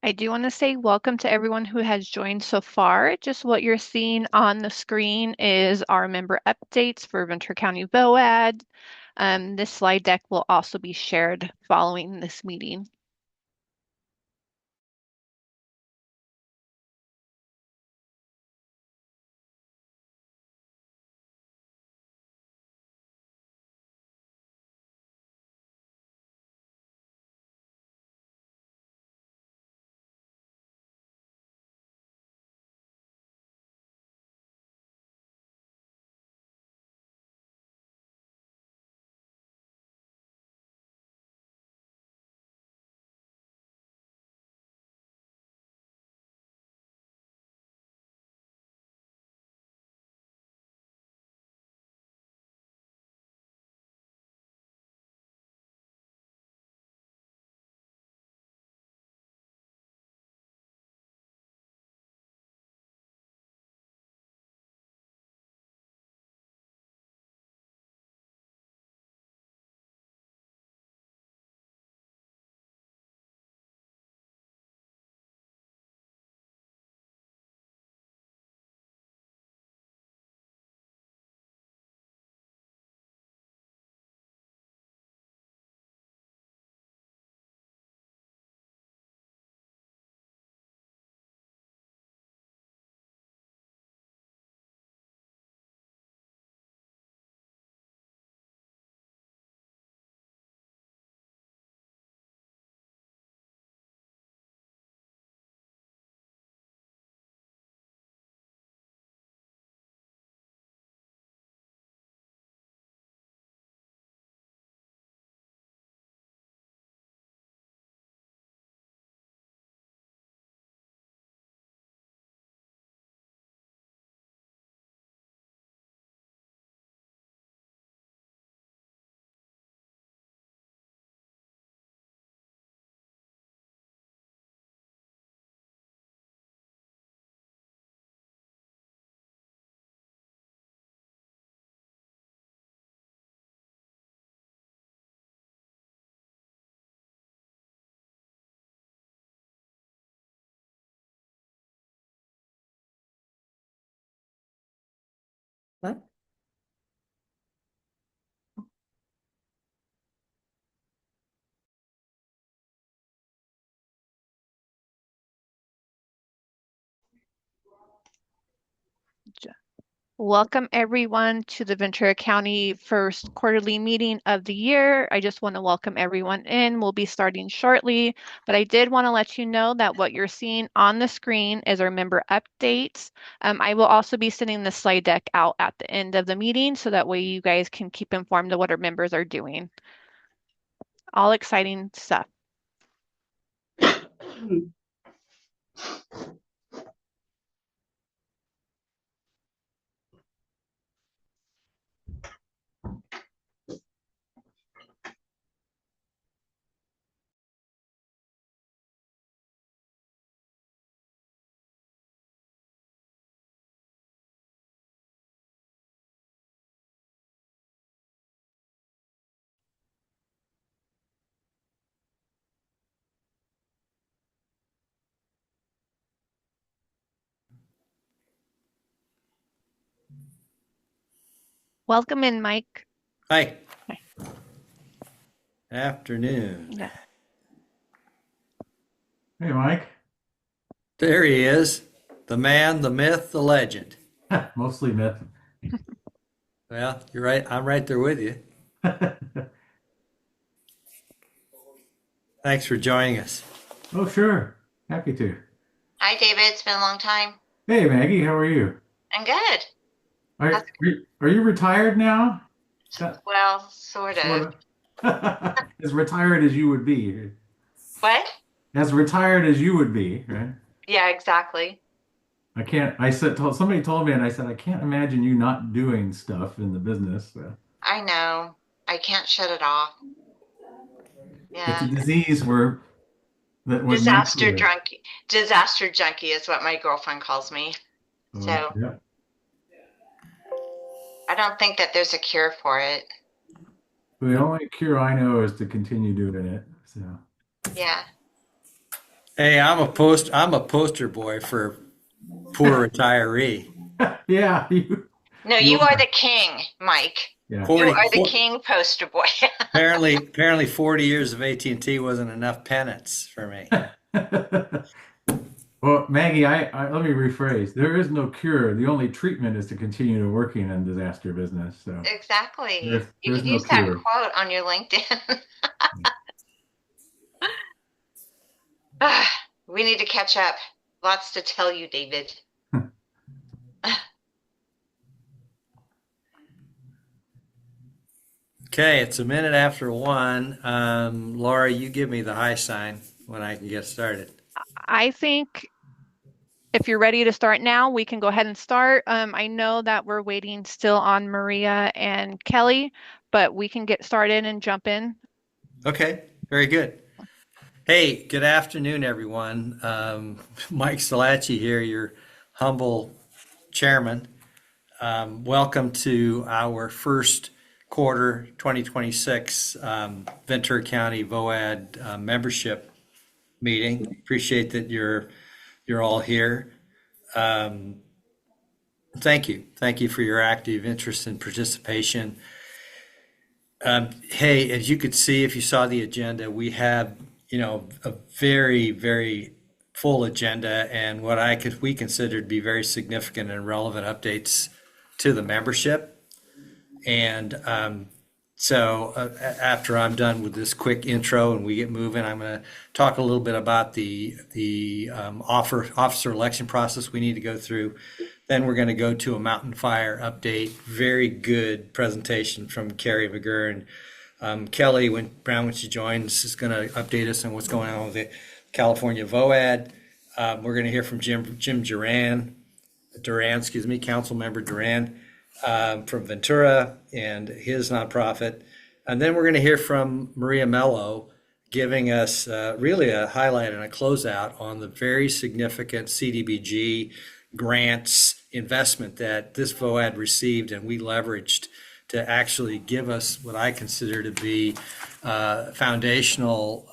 I do want to say welcome to everyone who has joined so far. Just what you're seeing on the screen is our member updates for Ventura County VOAD. This slide deck will also be shared following this meeting. What? Welcome everyone to the Ventura County first quarterly meeting of the year. I just want to welcome everyone in. We'll be starting shortly, but I did want to let you know that what you're seeing on the screen is our member updates. I will also be sending the slide deck out at the end of the meeting so that way you guys can keep informed of what our members are doing. All exciting stuff. Welcome in, Mike. Hi, Hi. afternoon. Yeah. Hey, Mike. There he is, the man, the myth, the legend. Mostly myth. Well, you're right. I'm right there with you. Thanks for joining us. Oh, sure. Happy to. Hi, David. It's been a long time. Hey, Maggie, how are you? I'm good. How's Are, are you retired now? Well, sort of. Sort of. As retired as you would be. What? As retired as you would be, right? Yeah, exactly. I can't, I said, somebody told me, and I said, I can't imagine you not doing stuff in the business. I know. I can't shut it off. It's a Yeah. disease that would not Disaster clear. drunk. Disaster junkie is what my girlfriend calls me. So Yeah. I don't think that there's a cure for it. The only cure I know is to continue doing it. So, Yeah. Hey, I'm a poster boy for poor retiree. Yeah, No, you you are are. the king, Mike. Yeah. You 40, are the king poster boy. apparently 40 years of AT&T wasn't enough penance for me. Well, Maggie, I let me rephrase. There is no cure. The only treatment is to continue to working in disaster business. So Exactly. You there's could no use that cure. quote on your LinkedIn. Ah, we need to catch up. Lots to tell you, David. Okay, it's a minute after 1. Laura, you give me the high sign when I can get started. I think if you're ready to start now, we can go ahead and start. I know that we're waiting still on Maria and Kelly, but we can get started and jump in. Okay, very good. Hey, good afternoon, everyone. Mike Salacci here, your humble chairman. Welcome to our first quarter 2026 Ventura County VOAD membership meeting. Appreciate that you're all here. Um, Thank you. Thank you for your active interest and participation. Hey, as you could see, if you saw the agenda, we have, a very, very full agenda and what we consider to be very significant and relevant updates to the membership. And after I'm done with this quick intro and we get moving, I'm going to talk a little bit about the officer election process we need to go through. Then we're going to go to a mountain fire update. Very good presentation from Carrie McGurn. Kelly Brown, when she joins, is going to update us on what's going on with the California VOAD. We're going to hear from Jim Duran, Council Member Duran from Ventura and his nonprofit. And then we're going to hear from Maria Mello, giving us really a highlight and a closeout on the very significant CDBG grants investment that this VOAD received and we leveraged to actually give us what I consider to be foundational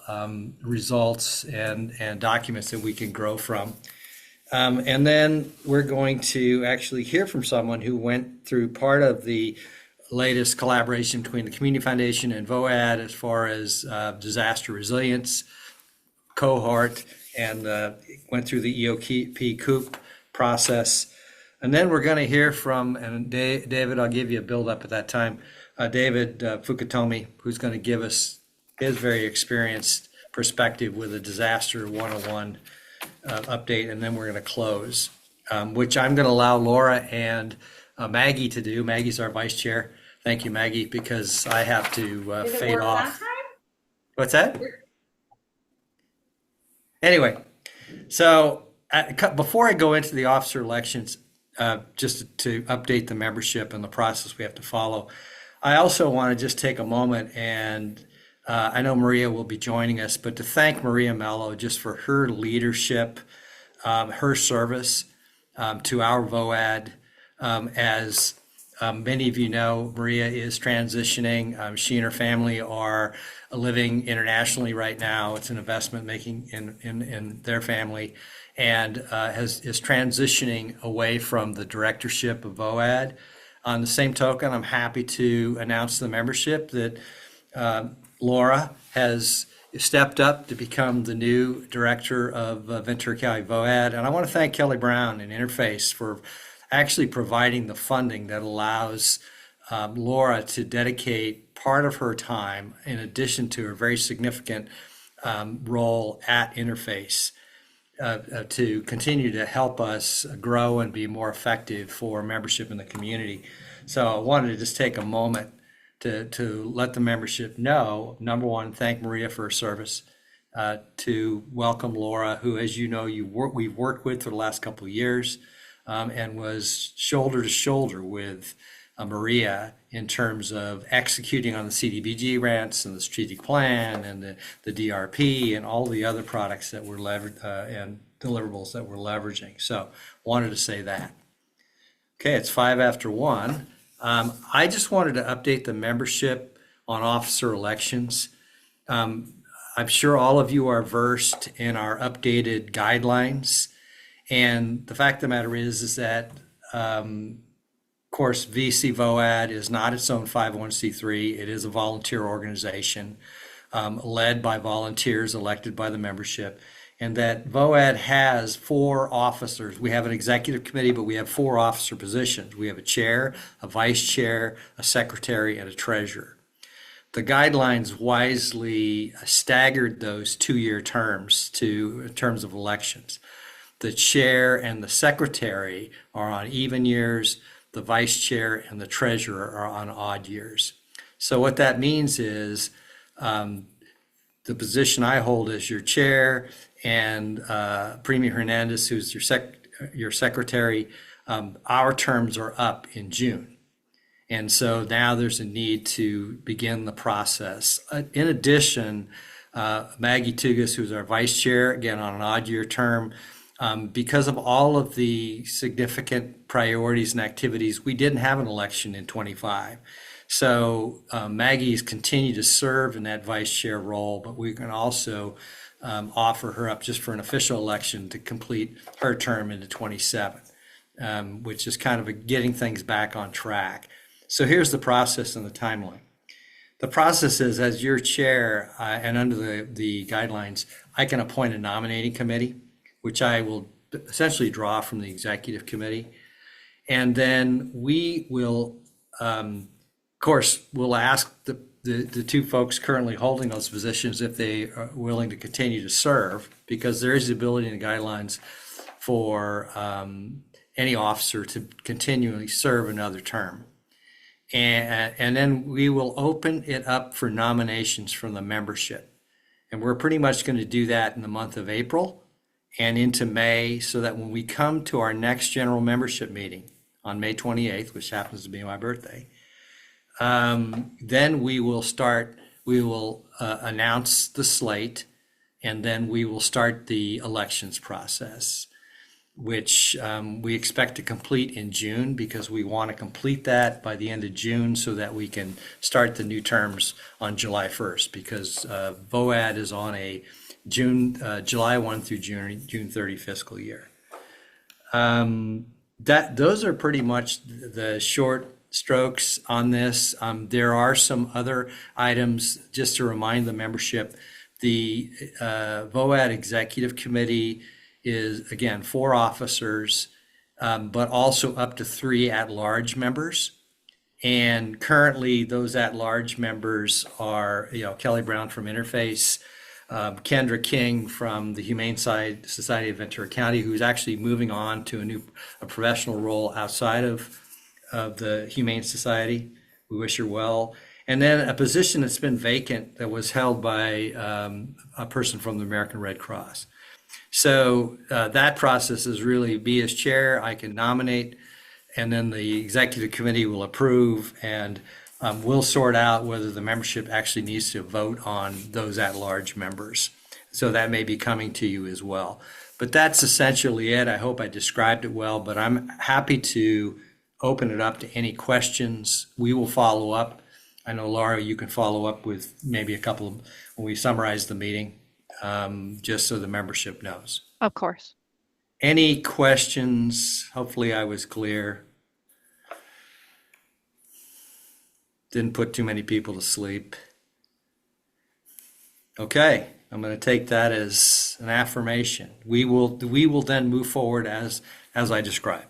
results and documents that we can grow from. And then we're going to actually hear from someone who went through part of the latest collaboration between the Community Foundation and VOAD as far as disaster resilience cohort and went through the EOP COOP process. And then we're going to hear from, and David, I'll give you a build up at that time, David Fukutomi, who's going to give us his very experienced perspective with a disaster 101 update. And then we're going to close, which I'm going to allow Laura and Maggie to do. Maggie's our vice chair. Thank you, Maggie, because I have to fade off. What's that? Anyway, so before I go into the officer elections, just to update the membership and the process we have to follow, I also want to just take a moment and I know Maria will be joining us, but to thank Maria Mello just for her leadership, her service to our VOAD. As many of you know, Maria is transitioning. She and her family are living internationally right now. It's an investment making in their family, and is transitioning away from the directorship of VOAD. On the same token, I'm happy to announce the membership that Laura has stepped up to become the new director of Ventura County VOAD. And I want to thank Kelly Brown and Interface for actually providing the funding that allows Laura to dedicate part of her time, in addition to her very significant role at Interface, to continue to help us grow and be more effective for membership in the community. So I wanted to just take a moment to let the membership know, number one, thank Maria for her service, to welcome Laura, who, as you know, we've worked with for the last couple of years, and was shoulder to shoulder with Maria in terms of executing on the CDBG grants and the strategic plan and the DRP and all the other products that we're and deliverables that we're leveraging. So wanted to say that. Okay, it's 5 after 1. I just wanted to update the membership on officer elections. I'm sure all of you are versed in our updated guidelines. And the fact of the matter is that, of course, VC VOAD is not its own 501c3. It is a volunteer organization led by volunteers elected by the membership. And that VOAD has 4 officers. We have an executive committee, but we have 4 officer positions. We have a chair, a vice chair, a secretary, and a treasurer. The guidelines wisely staggered those 2-year terms in terms of elections. The chair and the secretary are on even years. The vice chair and the treasurer are on odd years. So what that means is the position I hold as your chair and Premier Hernandez, who's your secretary, our terms are up in June. And so now there's a need to begin the process. In addition, Maggie Tugas, who's our vice chair, again on an odd year term, because of all of the significant priorities and activities, we didn't have an election in 25. So Maggie's continued to serve in that vice chair role, but we can also offer her up just for an official election to complete her term into 27, which is kind of getting things back on track. So here's the process and the timeline. The process is, as your chair and under the guidelines, I can appoint a nominating committee, which I will essentially draw from the executive committee. And then we will, of course, we'll ask the 2 folks currently holding those positions if they are willing to continue to serve, because there is the ability in the guidelines for any officer to continually serve another term. And then we will open it up for nominations from the membership. And we're pretty much going to do that in the month of April and into May, so that when we come to our next general membership meeting on May 28th, which happens to be my birthday, then we will announce the slate, and then we will start the elections process, which we expect to complete in June, because we want to complete that by the end of June so that we can start the new terms on July 1st, because VOAD is on a July 1 through June 30 fiscal year. Those are pretty much the short strokes on this. There are some other items just to remind the membership. The VOAD Executive Committee is, again, 4 officers, but also up to 3 at-large members. And currently, those at-large members are, Kelly Brown from Interface, Kendra King from the Humane Society of Ventura County, who's actually moving on to a professional role outside of the Humane Society. We wish her well. And then a position that's been vacant that was held by a person from the American Red Cross. So that process is really, be as chair, I can nominate, and then the executive committee will approve, and we'll sort out whether the membership actually needs to vote on those at-large members. So that may be coming to you as well. But that's essentially it. I hope I described it well, but I'm happy to open it up to any questions. We will follow up. I know, Laura, you can follow up with maybe a couple of, when we summarize the meeting, just so the membership knows. Of course. Any questions? Hopefully I was clear. Didn't put too many people to sleep. Okay, I'm going to take that as an affirmation. We will then move forward as I described.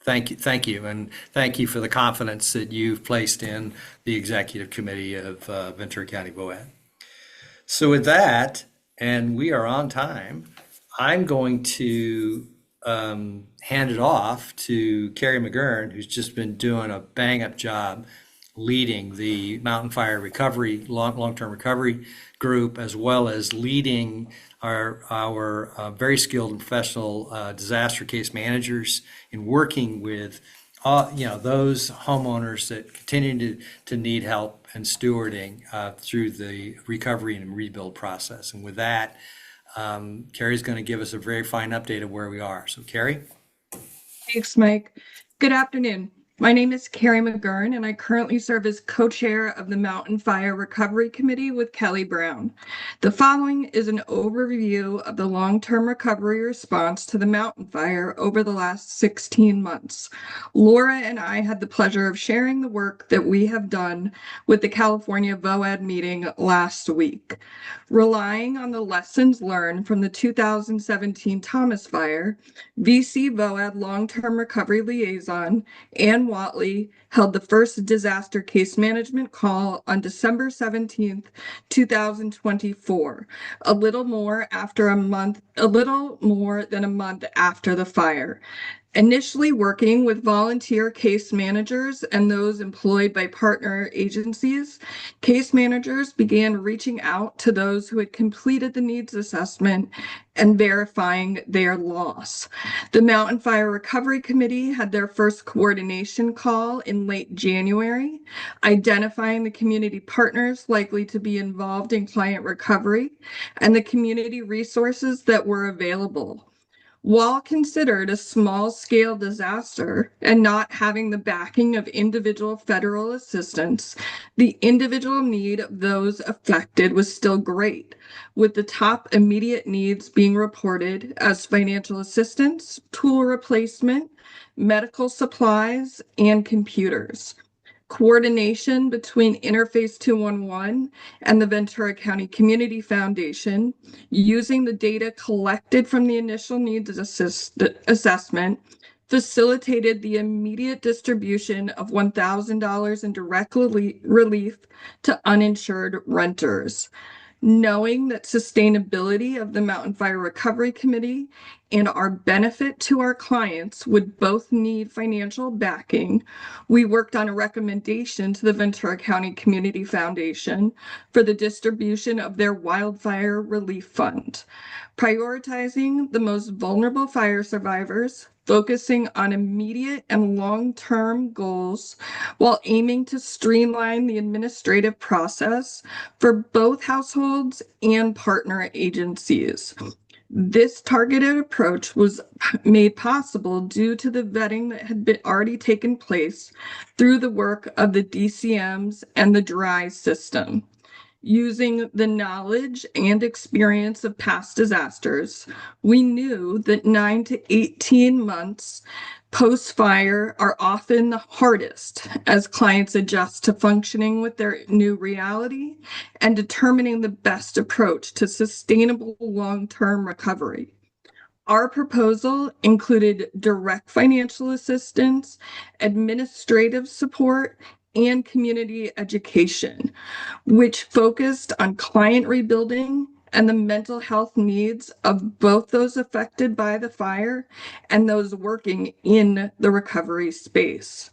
Thank you, and thank you for the confidence that you've placed in the executive committee of Ventura County VOAD. So with that, and we are on time, I'm going to hand it off to Carrie McGurn, who's just been doing a bang-up job leading the Mountain Fire Recovery, long-term recovery group, as well as leading our very skilled and professional disaster case managers in working with those homeowners that continue to need help and stewarding through the recovery and rebuild process. And with that, Carrie's going to give us a very fine update of where we are. So Carrie? Thanks, Mike. Good afternoon. My name is Carrie McGurn, and I currently serve as co-chair of the Mountain Fire Recovery Committee with Kelly Brown. The following is an overview of the long-term recovery response to the mountain fire over the last 16 months. Laura and I had the pleasure of sharing the work that we have done with the California VOAD meeting last week. Relying on the lessons learned from the 2017 Thomas Fire, VC VOAD Long-Term Recovery Liaison Ann Watley held the first disaster case management call on December 17th, 2024, a little more than a month after the fire. Initially working with volunteer case managers and those employed by partner agencies, case managers began reaching out to those who had completed the needs assessment and verifying their loss. The Mountain Fire Recovery Committee had their first coordination call in late January, identifying the community partners likely to be involved in client recovery and the community resources that were available. While considered a small-scale disaster and not having the backing of individual federal assistance, the individual need of those affected was still great, with the top immediate needs being reported as financial assistance, tool replacement, medical supplies, and computers. Coordination between Interface 211 and the Ventura County Community Foundation, using the data collected from the initial needs assessment, facilitated the immediate distribution of $1,000 in direct relief to uninsured renters. Knowing that sustainability of the Mountain Fire Recovery Committee and our benefit to our clients would both need financial backing, we worked on a recommendation to the Ventura County Community Foundation for the distribution of their wildfire relief fund, prioritizing the most vulnerable fire survivors, focusing on immediate and long-term goals while aiming to streamline the administrative process for both households and partner agencies. This targeted approach was made possible due to the vetting that had already taken place through the work of the DCMs and the DRY system. Using the knowledge and experience of past disasters, we knew that 9 to 18 months post-fire are often the hardest as clients adjust to functioning with their new reality and determining the best approach to sustainable long-term recovery. Our proposal included direct financial assistance, administrative support, and community education, which focused on client rebuilding and the mental health needs of both those affected by the fire and those working in the recovery space.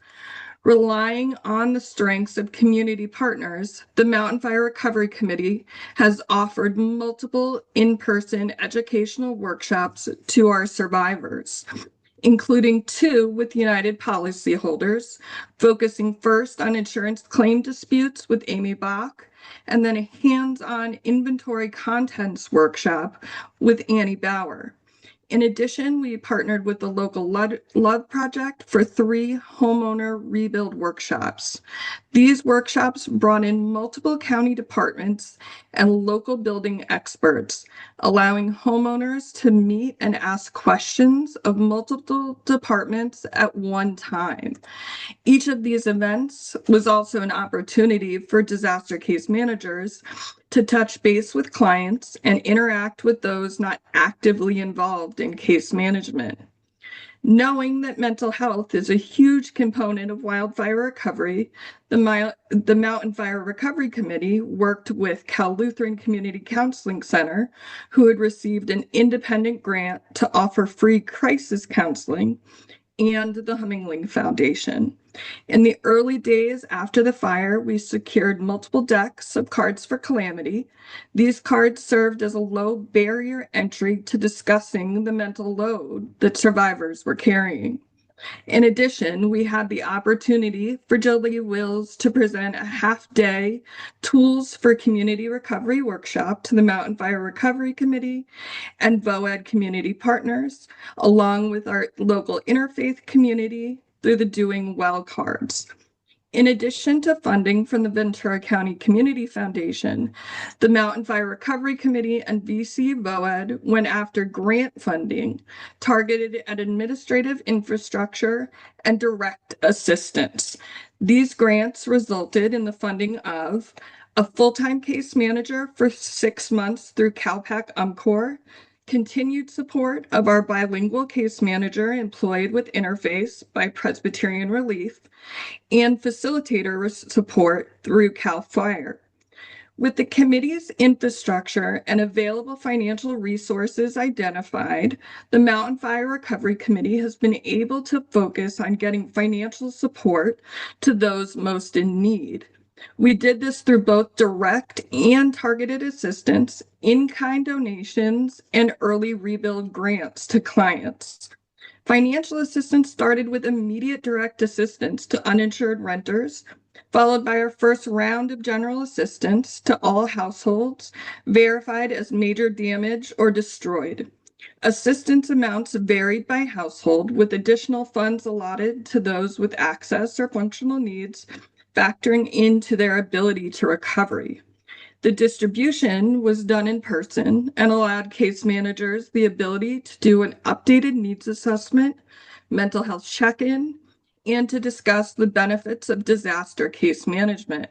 Relying on the strengths of community partners, the Mountain Fire Recovery Committee has offered multiple in-person educational workshops to our survivors, including 2 with United policyholders, focusing first on insurance claim disputes with Amy Bach, and then a hands-on inventory contents workshop with Annie Bauer. In addition, we partnered with the local Love Project for 3 homeowner rebuild workshops. These workshops brought in multiple county departments and local building experts, allowing homeowners to meet and ask questions of multiple departments at one time. Each of these events was also an opportunity for disaster case managers to touch base with clients and interact with those not actively involved in case management. Knowing that mental health is a huge component of wildfire recovery, the Mountain Fire Recovery Committee worked with Cal Lutheran Community Counseling Center, who had received an independent grant to offer free crisis counseling, and the Hummingling Foundation. In the early days after the fire, we secured multiple decks of cards for calamity. These cards served as a low barrier entry to discussing the mental load that survivors were carrying. In addition, we had the opportunity for Jolie Wills to present a half-day Tools for Community Recovery workshop to the Mountain Fire Recovery Committee and VOAD community partners, along with our local interfaith community through the Doing Well cards. In addition to funding from the Ventura County Community Foundation, the Mountain Fire Recovery Committee and VC VOAD went after grant funding targeted at administrative infrastructure and direct assistance. These grants resulted in the funding of a full-time case manager for 6 months through CalPAC UMCOR, continued support of our bilingual case manager employed with Interface by Presbyterian Relief, and facilitator support through CAL FIRE. With the committee's infrastructure and available financial resources identified, the Mountain Fire Recovery Committee has been able to focus on getting financial support to those most in need. We did this through both direct and targeted assistance, in-kind donations, and early rebuild grants to clients. Financial assistance started with immediate direct assistance to uninsured renters, followed by our first round of general assistance to all households verified as major damage or destroyed. Assistance amounts varied by household, with additional funds allotted to those with access or functional needs, factoring into their ability to recovery. The distribution was done in person and allowed case managers the ability to do an updated needs assessment, mental health check-in, and to discuss the benefits of disaster case management.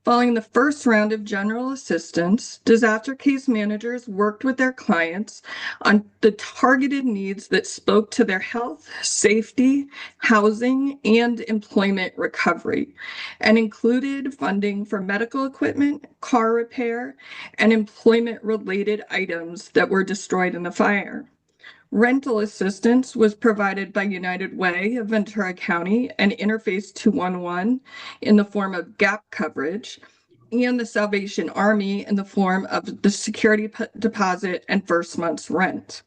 Following the first round of general assistance, disaster case managers worked with their clients on the targeted needs that spoke to their health, safety, housing, and employment recovery, and included funding for medical equipment, car repair, and employment-related items that were destroyed in the fire. Rental assistance was provided by United Way of Ventura County and Interface 211 in the form of gap coverage, and the Salvation Army in the form of the security deposit and first month's rent.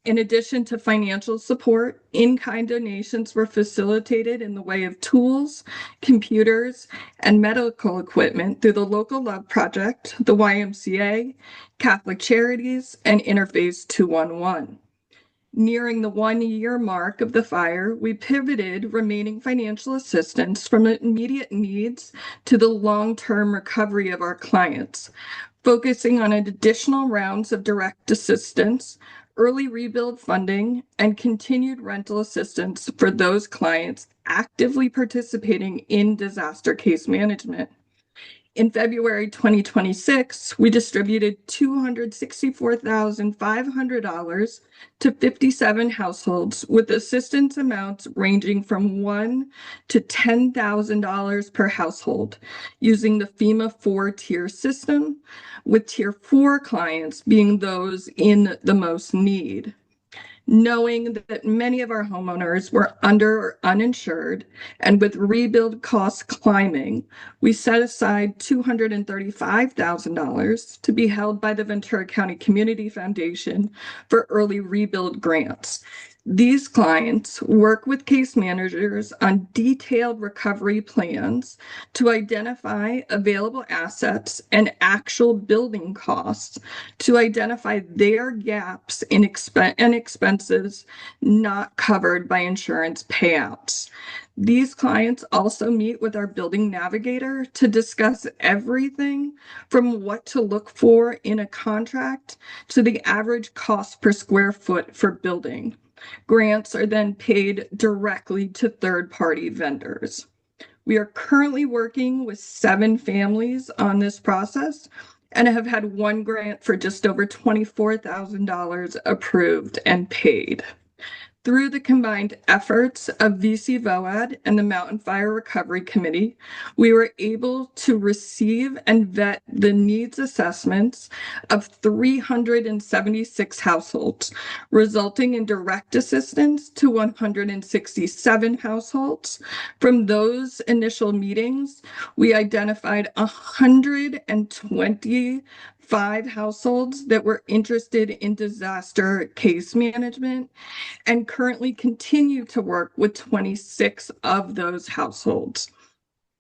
In addition to financial support, in-kind donations were facilitated in the way of tools, computers, and medical equipment through the Local Love Project, the YMCA, Catholic Charities, and Interface 211. Nearing the 1-year mark of the fire, we pivoted remaining financial assistance from immediate needs to the long-term recovery of our clients, focusing on additional rounds of direct assistance, early rebuild funding, and continued rental assistance for those clients actively participating in disaster case management. In February 2026, we distributed $264,500 to 57 households with assistance amounts ranging from $1,000 to $10,000 per household using the FEMA 4-tier system, with Tier 4 clients being those in the most need. Knowing that many of our homeowners were under or uninsured, and with rebuild costs climbing, we set aside $235,000 to be held by the Ventura County Community Foundation for early rebuild grants. These clients work with case managers on detailed recovery plans to identify available assets and actual building costs to identify their gaps in expenses not covered by insurance payouts. These clients also meet with our building navigator to discuss everything from what to look for in a contract to the average cost per square foot for building. Grants are then paid directly to third-party vendors. We are currently working with 7 families on this process and have had 1 grant for just over $24,000 approved and paid. Through the combined efforts of VC VOAD and the Mountain Fire Recovery Committee, we were able to receive and vet the needs assessments of 376 households, resulting in direct assistance to 167 households. From those initial meetings, we identified 125 households that were interested in disaster case management and currently continue to work with 26 of those households.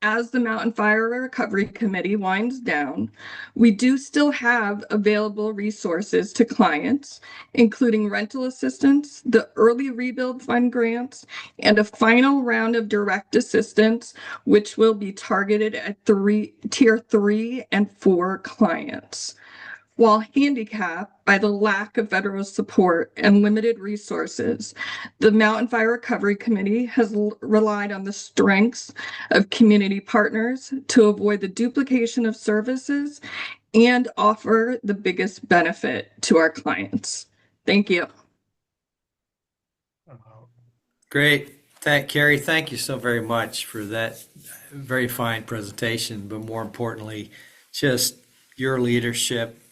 as the Mountain Fire Recovery Committee winds down, we do still have available resources to clients, including rental assistance, the Early Rebuild Fund grants, and a final round of direct assistance, which will be targeted at tier 3 and 4 clients. While handicapped by the lack of federal support and limited resources, the Mountain Fire Recovery Committee has relied on the strengths of community partners to avoid the duplication of services and offer the biggest benefit to our clients. Thank you. Great. Carrie, thank you so very much for that very fine presentation, but more importantly, just your leadership,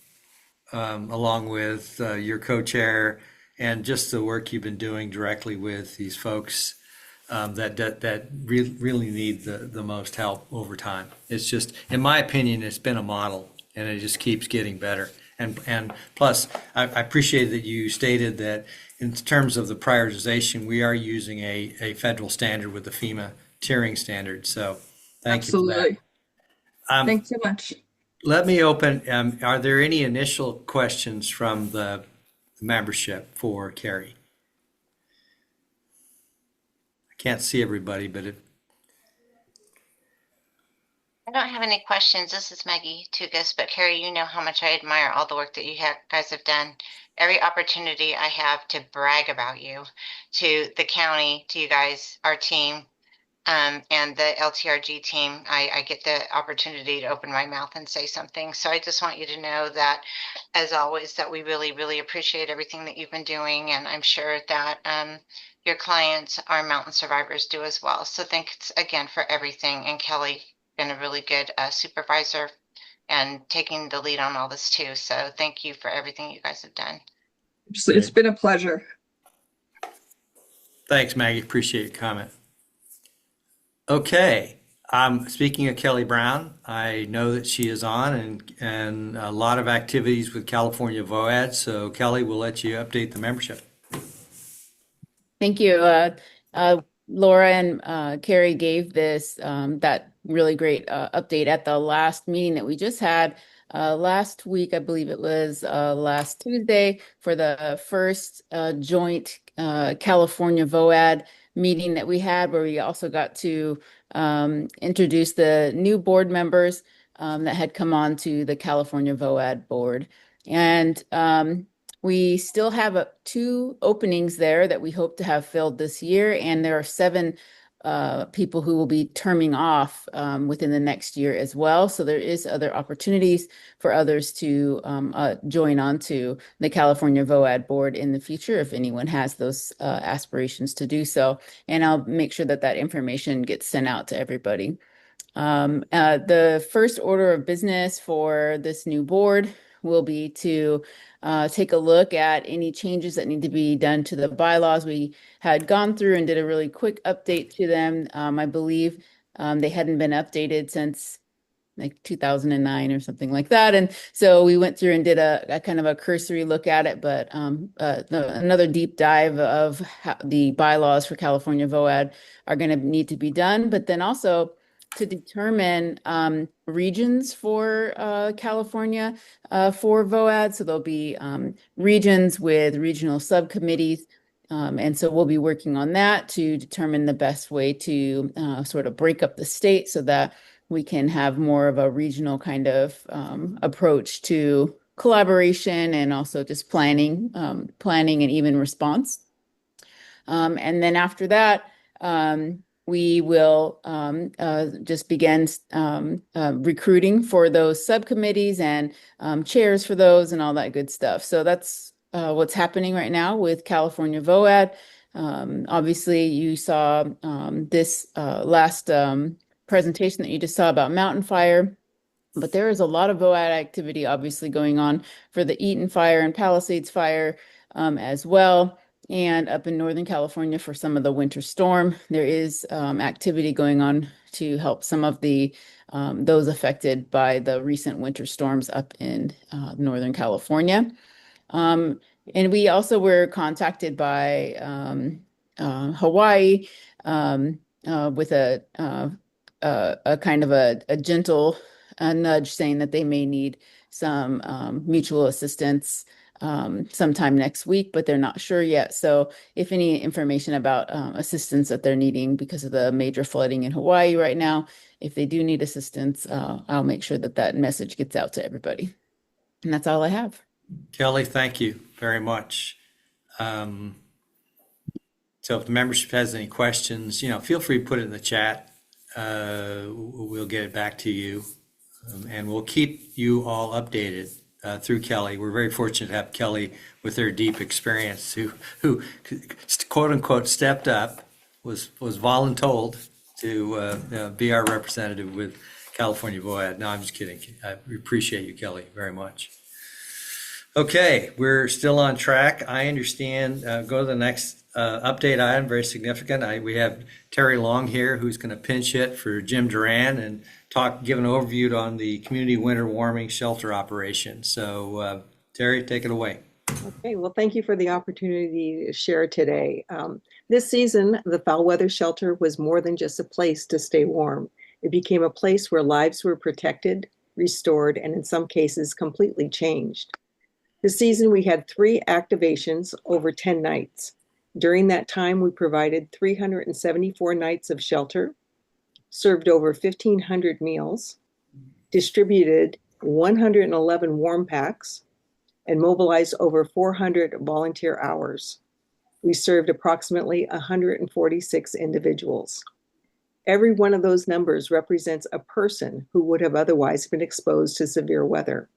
along with your co-chair, and just the work you've been doing directly with these folks that really need the most help over time. It's just, in my opinion, it's been a model, and it just keeps getting better. And plus, I appreciate that you stated that in terms of the prioritization, we are using a federal standard with the FEMA tiering standard. So thank you for Absolutely. that. Thanks so much. Let me open, are there any initial questions from the membership for Carrie? I can't see everybody, but I don't have any questions. This is Maggie Tugas, but Carrie, you know how much I admire all the work that you guys have done. Every opportunity I have to brag about you to the county, to you guys, our team, and the LTRG team, I get the opportunity to open my mouth and say something. So I just want you to know that, as always, that we really, really appreciate everything that you've been doing. And I'm sure that your clients, our mountain survivors, do as well. So thanks again for everything. And Kelly, been a really good supervisor and taking the lead on all this too. So thank you for everything you guys have done. It's been a pleasure. thanks, Maggie. Appreciate your comment. Okay. Speaking of Kelly Brown, I know that she is on and a lot of activities with California VOAD. So Kelly, we'll let you update the membership. Thank you. Laura and Carrie gave this that really great update at the last meeting that we just had last week. I believe it was last Tuesday for the first joint California VOAD meeting that we had, where we also got to introduce the new board members that had come on to the California VOAD board. And we still have 2 openings there that we hope to have filled this year, and there are 7 people who will be terming off within the next year as well. So there is other opportunities for others to join onto the California VOAD board in the future if anyone has those aspirations to do so. And I'll make sure that that information gets sent out to everybody. The first order of business for this new board will be to take a look at any changes that need to be done to the bylaws. We had gone through and did a really quick update to them. I believe they hadn't been updated since like 2009 or something like that. And so we went through and did a kind of a cursory look at it, but another deep dive of how the bylaws for California VOAD are going to need to be done, but then also to determine regions for California for VOAD. So there'll be regions with regional subcommittees. And so we'll be working on that to determine the best way to sort of break up the state so that we can have more of a regional kind of approach to collaboration and also just planning and even response. And then after that, we will just begin recruiting for those subcommittees and chairs for those and all that good stuff. So that's what's happening right now with California VOAD. Obviously, you saw this last presentation that you just saw about Mountain Fire, but there is a lot of VOAD activity obviously going on for the Eaton Fire and Palisades Fire as well. And up in Northern California for some of the winter storm, there is activity going on to help some of the those affected by the recent winter storms up in Northern California. And we also were contacted by Hawaii with a a kind of a gentle nudge saying that they may need some mutual assistance sometime next week, but they're not sure yet. So if any information about assistance that they're needing because of the major flooding in Hawaii right now, if they do need assistance, I'll make sure that that message gets out to everybody. And that's all I have. Kelly, thank you very much. So if the membership has any questions, feel free to put it in the chat. We'll get it back to you. And we'll keep you all updated through Kelly. We're very fortunate to have Kelly with her deep experience who quote unquote stepped up, was voluntold to be our representative with California VOAD. No, I'm just kidding. I appreciate you, Kelly, very much. Okay, we're still on track. I understand. Go to the next update item, very significant. We have Terry Long here, who's going to pinch hit for Jim Duran and give an overview on the community winter warming shelter operation. So, Terry, take it away. Okay, well, thank you for the opportunity to share today. This season, the foul weather shelter was more than just a place to stay warm. It became a place where lives were protected, restored, and in some cases, completely changed. This season, we had 3 activations over 10 nights. During that time, we provided 374 nights of shelter, served over 1,500 meals, distributed 111 warm packs, and mobilized over 400 volunteer hours. We served approximately 146 individuals. Every one of those numbers represents a person who would have otherwise been exposed to severe weather.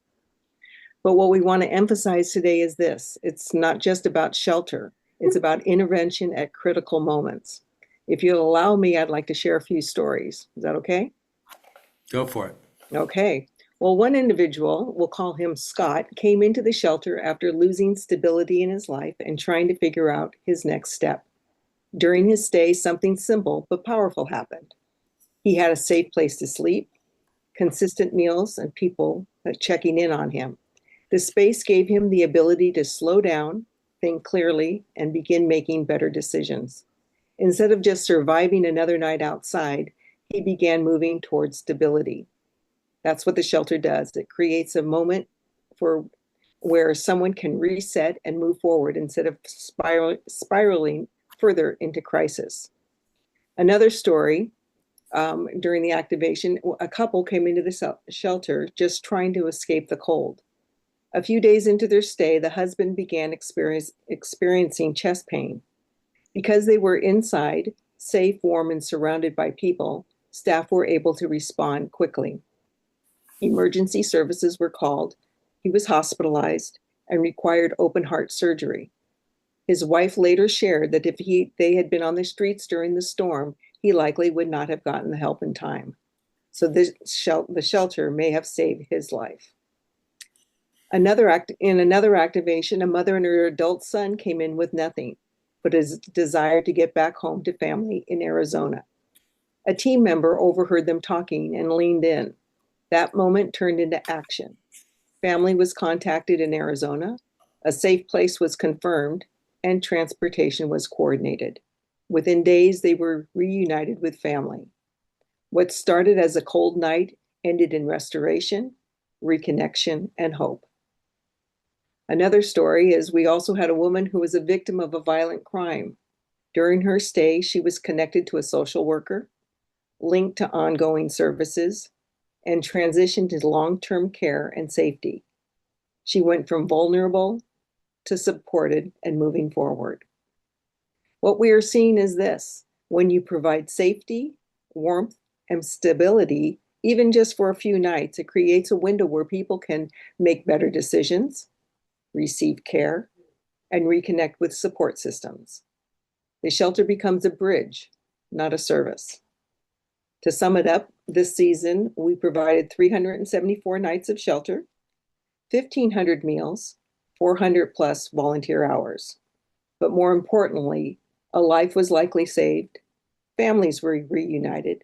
But what we want to emphasize today is this: it's not just about shelter, it's about intervention at critical moments. If you'll allow me, I'd like to share a few stories. Is that okay? Go for it. Okay. Well, one individual, we'll call him Scott, came into the shelter after losing stability in his life and trying to figure out his next step. During his stay, something simple but powerful happened. He had a safe place to sleep, consistent meals, and people checking in on him. The space gave him the ability to slow down, think clearly, and begin making better decisions. Instead of just surviving another night outside, he began moving towards stability. That's what the shelter does. It creates a moment where someone can reset and move forward instead of spiraling further into crisis. Another story, during the activation, a couple came into the shelter just trying to escape the cold. A few days into their stay, the husband began experiencing chest pain. Because they were inside, safe, warm, and surrounded by people, staff were able to respond quickly. Emergency services were called. He was hospitalized and required open heart surgery. His wife later shared that if they had been on the streets during the storm, he likely would not have gotten the help in time. So the shelter may have saved his life. In another activation, a mother and her adult son came in with nothing but a desire to get back home to family in Arizona. A team member overheard them talking and leaned in. That moment turned into action. Family was contacted in Arizona, a safe place was confirmed, and transportation was coordinated. Within days, they were reunited with family. What started as a cold night ended in restoration, reconnection, and hope. Another story is we also had a woman who was a victim of a violent crime. During her stay, she was connected to a social worker, linked to ongoing services, and transitioned to long-term care and safety. She went from vulnerable to supported and moving forward. What we are seeing is this: when you provide safety, warmth, and stability, even just for a few nights, it creates a window where people can make better decisions, receive care, and reconnect with support systems. The shelter becomes a bridge, not a service. To sum it up, this season, we provided 374 nights of shelter, 1,500 meals, 400 plus volunteer hours. But more importantly, a life was likely saved, families were reunited,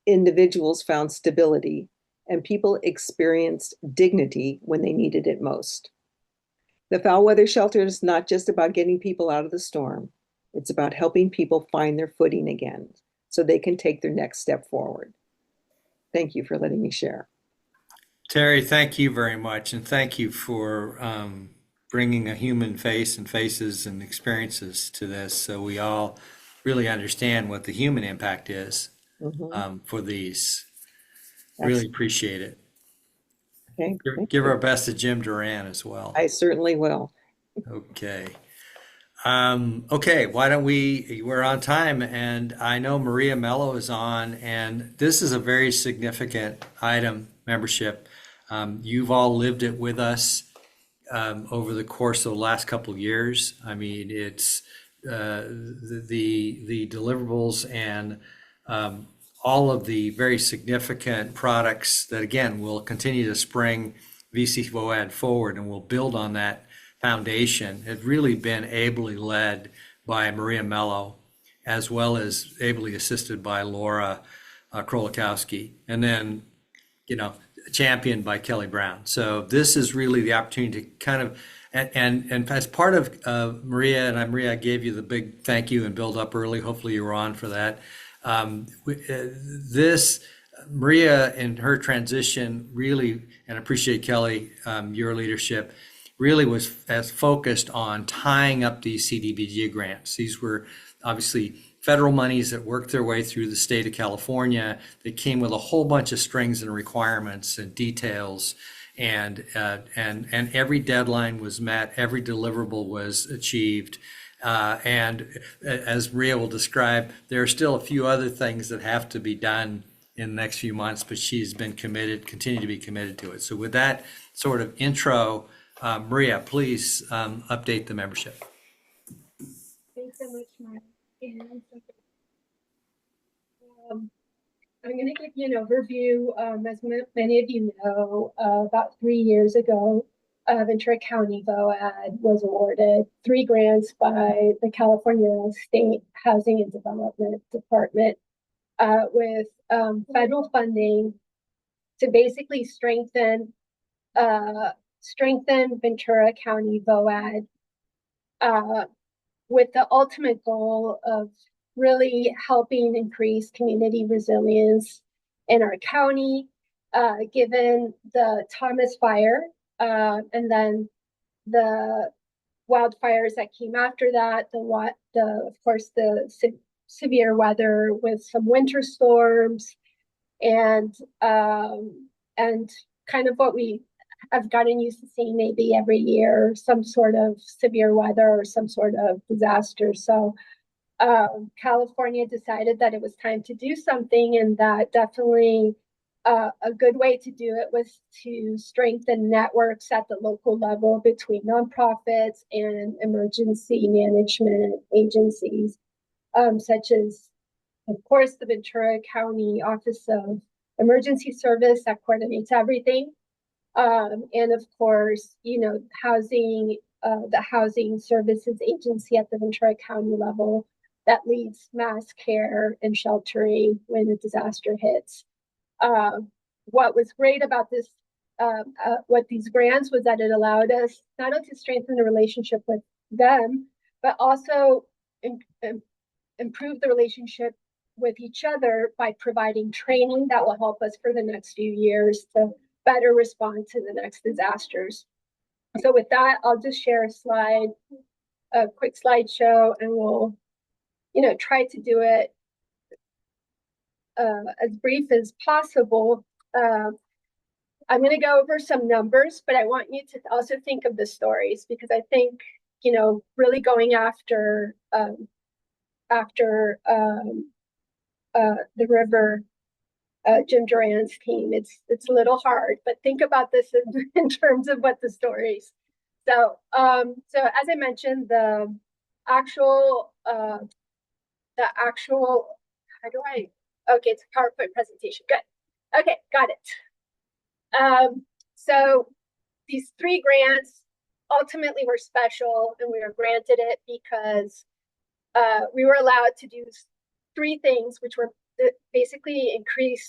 individuals found stability, and people experienced dignity when they needed it most. The foul weather shelter is not just about getting people out of the storm. It's about helping people find their footing again so they can take their next step forward. Thank you for letting me share. Terry, thank you very much, and thank you for bringing a human face and faces and experiences to this, so we all really understand what the human impact is for these. Really appreciate it. Okay, Give our best to Jim Duran as well. I certainly will. Okay. Okay, why don't we're on time, and I know Maria Mello is on, and this is a very significant item, membership. You've all lived it with us over the course of the last couple of years. I mean, it's the deliverables and all of the very significant products that, again, will continue to spring VC VOAD forward, and will build on that foundation. Have really been ably led by Maria Mello, as well as ably assisted by Laura Krolikowski, and then, championed by Kelly Brown. So this is really the opportunity to kind of, and as part of Maria, and Maria, I gave you the big thank you and build up early. Hopefully you were on for that. Maria in her transition really, and appreciate Kelly, your leadership, really was as focused on tying up these CDBG grants. These were obviously federal monies that worked their way through the state of California that came with a whole bunch of strings and requirements and details, and every deadline was met, every deliverable was achieved. And as Maria will describe, there are still a few other things that have to be done in the next few months, but she's been committed, continue to be committed to it. So with that sort of intro, Maria, please update the membership. Thanks so much, Mark. And I'm going to give you an overview. As many of you know, about 3 years ago, Ventura County VOAD was awarded 3 grants by the California State Housing and Development Department with federal funding to basically strengthen Ventura County VOAD with the ultimate goal of really helping increase community resilience in our county, given the Thomas fire and then the wildfires that came after that, of course, the severe weather with some winter storms, and kind of what we have gotten used to seeing maybe every year, some sort of severe weather or some sort of disaster. So California decided that it was time to do something, and that definitely a good way to do it was to strengthen networks at the local level between nonprofits and emergency management agencies, such as, of course, the Ventura County Office of Emergency Service that coordinates everything. And of course, the Housing Services Agency at the Ventura County level that leads mass care and sheltering when a disaster hits. What was great about this, what these grants was that it allowed us not only to strengthen the relationship with them, but also improve the relationship with each other by providing training that will help us for the next few years to better respond to the next disasters. So with that, I'll just share a quick slideshow, and we'll, try to do it as brief as possible. I'm going to go over some numbers, but I want you to also think of the stories, because I think, really going after the river, Jim Duran's team, it's a little hard, but think about this in terms of what the stories. So as I mentioned, the actual, okay, it's a PowerPoint presentation. Good. Okay, got it. So these 3 grants ultimately were special, and we were granted it because we were allowed to do 3 things, which were basically improve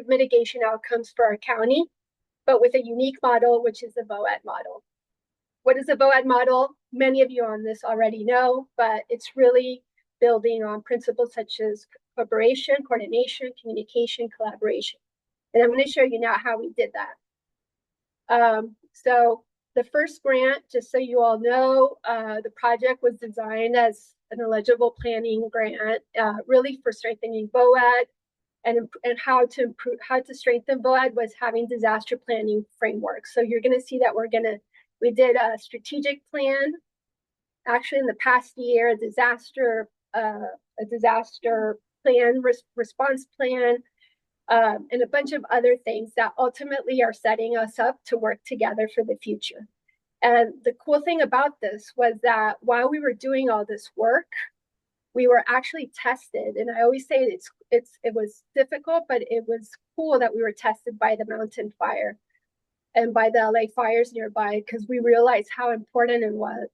mitigation outcomes for our county, but with a unique model, which is the VOAD model. What is the VOAD model? Many of you on this already know, but it's really building on principles such as cooperation, coordination, communication, collaboration. And I'm going to show you now how we did that. So the first grant, just so you all know, the project was designed as an eligible planning grant, really for strengthening VOAD, and how to strengthen VOAD was having disaster planning framework. So you're going to see that we did a strategic plan. Actually, in the past year, a disaster plan, response plan, and a bunch of other things that ultimately are setting us up to work together for the future. And the cool thing about this was that while we were doing all this work, we were actually tested. And I always say it was difficult, but it was cool that we were tested by the mountain fire and by the LA fires nearby, because we realized how important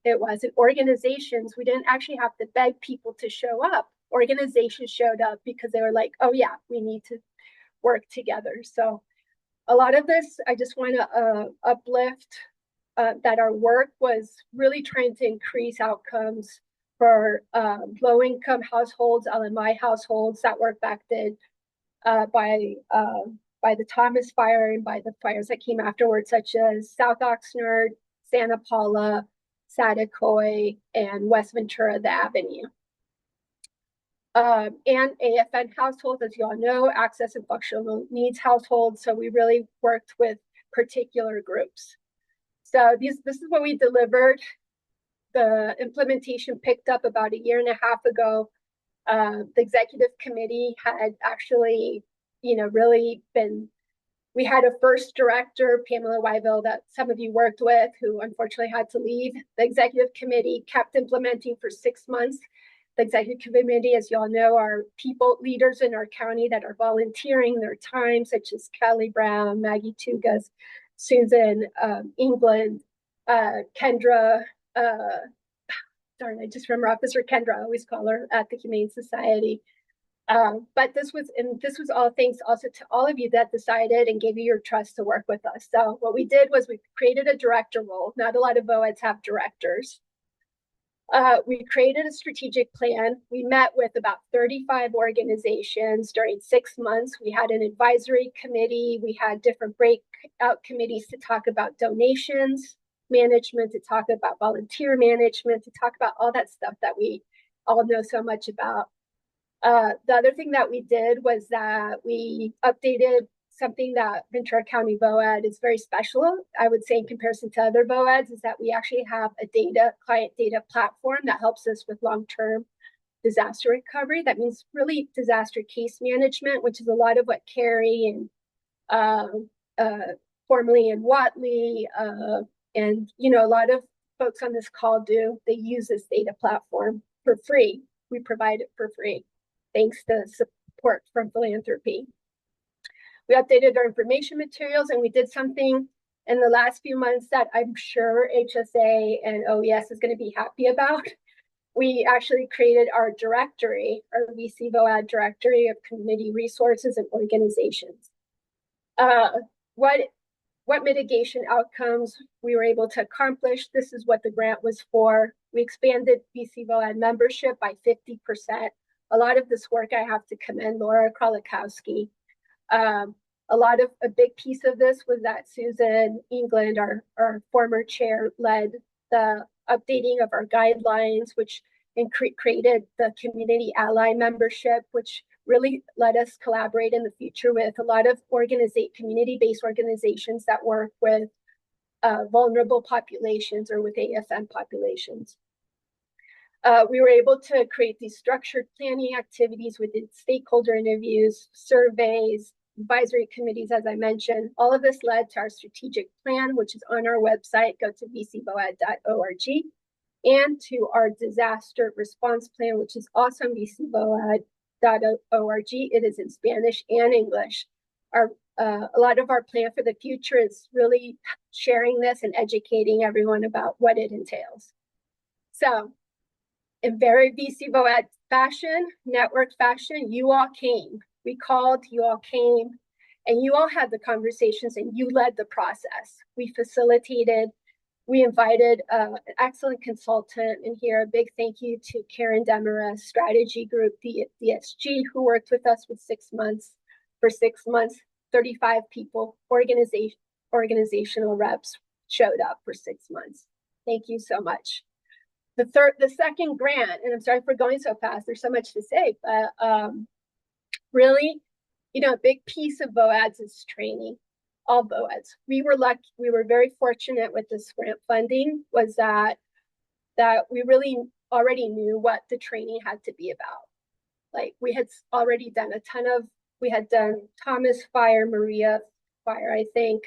it was. In organizations, we didn't actually have to beg people to show up. Organizations showed up because they were like, oh yeah, we need to work together. So a lot of this, I just want to uplift that our work was really trying to increase outcomes for low-income households, LMI households that were affected by the Thomas Fire and by the fires that came afterwards, such as South Oxnard, Santa Paula, Saticoy, and West Ventura, the Avenue. And AFN households, as you all know, access and functional needs households. So we really worked with particular groups. So this is what we delivered. The implementation picked up about 1.5 years ago. The executive committee had actually, really been, we had a first director, Pamela Wyville, that some of you worked with, who unfortunately had to leave. The executive committee kept implementing for 6 months. The executive committee, as you all know, are people, leaders in our county that are volunteering their time, such as Kelly Brown, Maggie Tugas, Susan England, Kendra, I just remember Officer Kendra, I always call her, at the Humane Society. But this was all thanks also to all of you that decided and gave you your trust to work with us. So what we did was we created a director role. Not a lot of VOADs have directors. We created a strategic plan. We met with about 35 organizations during 6 months. We had an advisory committee. We had different breakout committees to talk about donations management, to talk about volunteer management, to talk about all that stuff that we all know so much about. The other thing that we did was that we updated something that Ventura County VOAD is very special, I would say, in comparison to other VOADs, is that we actually have a client data platform that helps us with long-term disaster recovery. That means really disaster case management, which is a lot of what Carrie and formerly in Watley, and a lot of folks on this call do. They use this data platform for free. We provide it for free, thanks to support from philanthropy. We updated our information materials, and we did something in the last few months that I'm sure HSA and OES is going to be happy about. We actually created our directory, our VC VOAD directory of community resources and organizations. What mitigation outcomes we were able to accomplish. This is what the grant was for. We expanded VC VOAD membership by 50%. A lot of this work I have to commend Laura Krolikowski. A big piece of this was that Susan England, our former chair, led the updating of our guidelines, which created the community ally membership, which really let us collaborate in the future with a lot of community-based organizations that work with vulnerable populations or with AFN populations. We were able to create these structured planning activities within stakeholder interviews, surveys, advisory committees, as I mentioned. All of this led to our strategic plan, which is on our website. Go to vcvoad.org, and to our disaster response plan, which is also on vcvoad.org. It is in Spanish and English. A lot of our plan for the future is really sharing this and educating everyone about what it entails. So, in very VC VOAD fashion, network fashion, you all came. We called, you all came, and you all had the conversations and you led the process. We facilitated, We invited an excellent consultant in here. A big thank you to Karen Demarest, Strategy Group, DSG, who worked with us for 6 months. 35 people, organizational reps showed up for 6 months. Thank you so much. The second grant, and I'm sorry for going so fast, there's so much to say, but really, a big piece of VOADs is training. All VOADs. We were very fortunate with this grant funding, was that we really already knew what the training had to be about. Like, we had already done we had done Thomas Fire, Maria Fire, I think.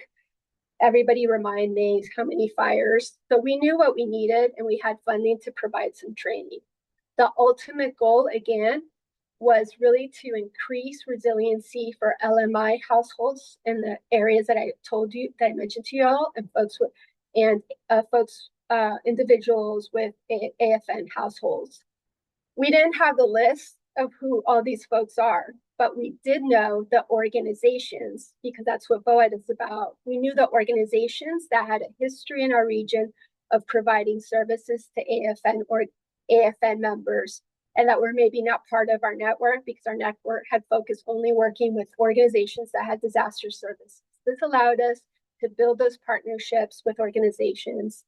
Everybody remind me how many fires. So we knew what we needed, and we had funding to provide some training. The ultimate goal, again, was really to increase resiliency for LMI households in the areas that I mentioned to you all, and individuals with AFN households. We didn't have the list of who all these folks are, but we did know the organizations, because that's what VOAD is about. We knew the organizations that had a history in our region of providing services to AFN members, and that were maybe not part of our network because our network had focused only working with organizations that had disaster services. This allowed us to build those partnerships with organizations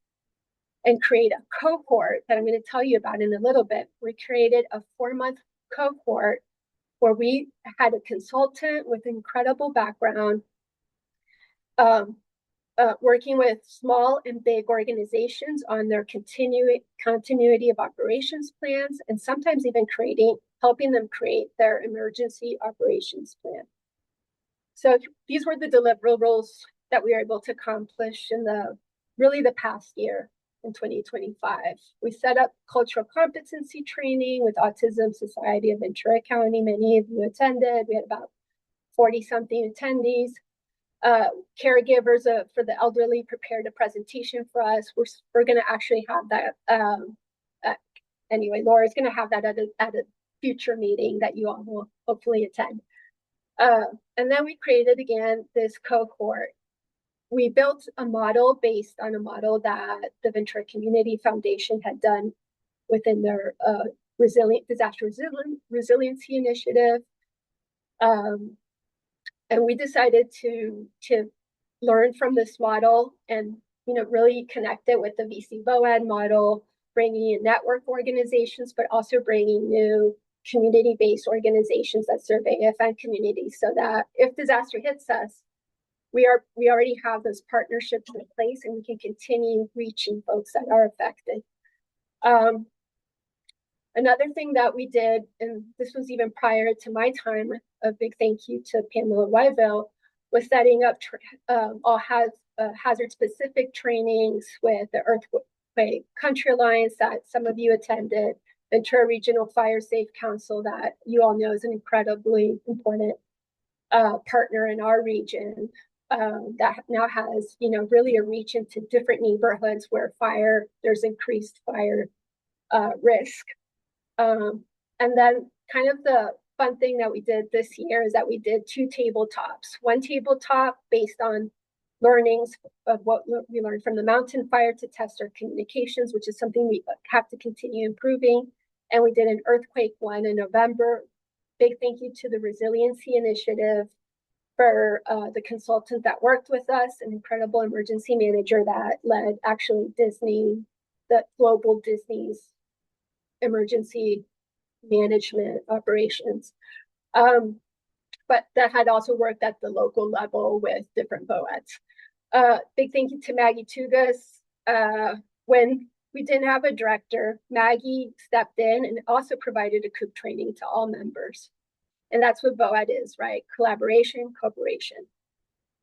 and create a cohort that I'm going to tell you about in a little bit. We created a 4-month cohort where we had a consultant with incredible background, working with small and big organizations on their continuity of operations plans, and sometimes even helping them create their emergency operations plan. So these were the deliverables that we were able to accomplish in the past year in 2025. We set up cultural competency training with Autism Society of Ventura County. Many of you attended. We had about 40-something attendees. Caregivers for the elderly prepared a presentation for us. We're going to actually have that. Anyway, Laura's going to have that at a future meeting that you all will hopefully attend. And then we created again this cohort. We built a model based on a model that the Ventura Community Foundation had done within their disaster resiliency initiative. And we decided to learn from this model and really connect it with the VC VOAD model, bringing in network organizations, but also bringing new community-based organizations that serve AFN communities, so that if disaster hits us, we already have those partnerships in place, and we can continue reaching folks that are affected. Another thing that we did, and this was even prior to my time, a big thank you to Pamela Wyville, was setting up all hazard-specific trainings with the Earthquake Country Alliance that some of you attended, Ventura Regional Fire Safe Council that you all know is an incredibly important partner in our region, that now has really a reach into different neighborhoods where there's increased fire risk. And then kind of the fun thing that we did this year is that we did 2 tabletops. One tabletop based on learnings of what we learned from the mountain fire to test our communications, which is something we have to continue improving. And we did an earthquake one in November. Big thank you to the Resiliency Initiative for the consultant that worked with us, an incredible emergency manager that led actually the global Disney's emergency management operations. But that had also worked at the local level with different VOADs. Big thank you to Maggie Tugas. When we didn't have a director, Maggie stepped in and also provided a COOP training to all members. And that's what VOAD is, right? Collaboration, cooperation.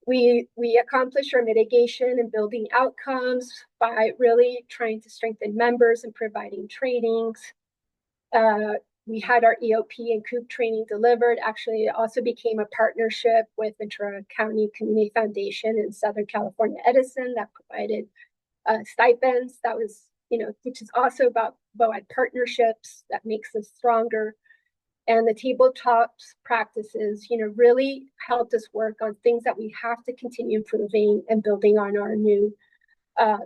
We accomplish our mitigation and building outcomes by really trying to strengthen members and providing trainings. We had our EOP and COOP training delivered. Actually, it also became a partnership with Ventura County Community Foundation in Southern California Edison that provided stipends. That was, which is also about VOAD partnerships that makes us stronger. And the tabletops practices, really helped us work on things that we have to continue improving and building on our new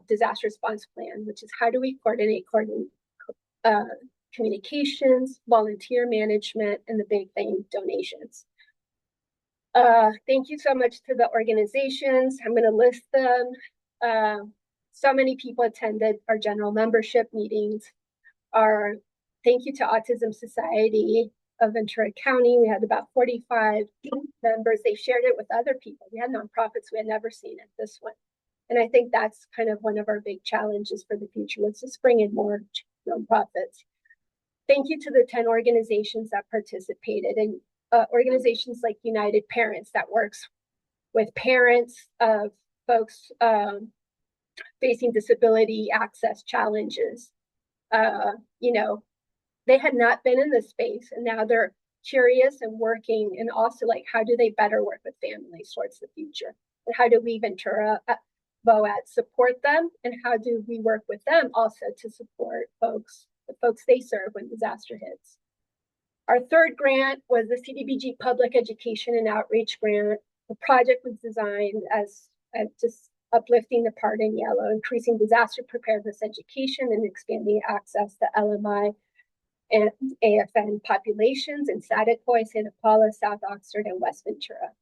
disaster response plan, which is how do we coordinate communications, volunteer management, and the big thing, donations. Thank you so much to the organizations. I'm going to list them. So many people attended our general membership meetings. Thank you to Autism Society of Ventura County. We had about 45 members. They shared it with other people. We had nonprofits we had never seen at this one. And I think that's kind of one of our big challenges for the future, was to bring in more nonprofits. Thank you to the 10 organizations that participated, and organizations like United Parents that works with parents of folks facing disability access challenges. You know, they had not been in this space, and now they're curious and working, and also like, how do they better work with families towards the future? And how do we Ventura VOAD support them? And how do we work with them also to support the folks they serve when disaster hits? Our third grant was the CDBG Public Education and Outreach Grant. The project was designed as just uplifting the part in yellow, increasing disaster preparedness education, and expanding access to LMI and AFN populations in Saticoy, Santa Paula, South Oxford, and West Ventura.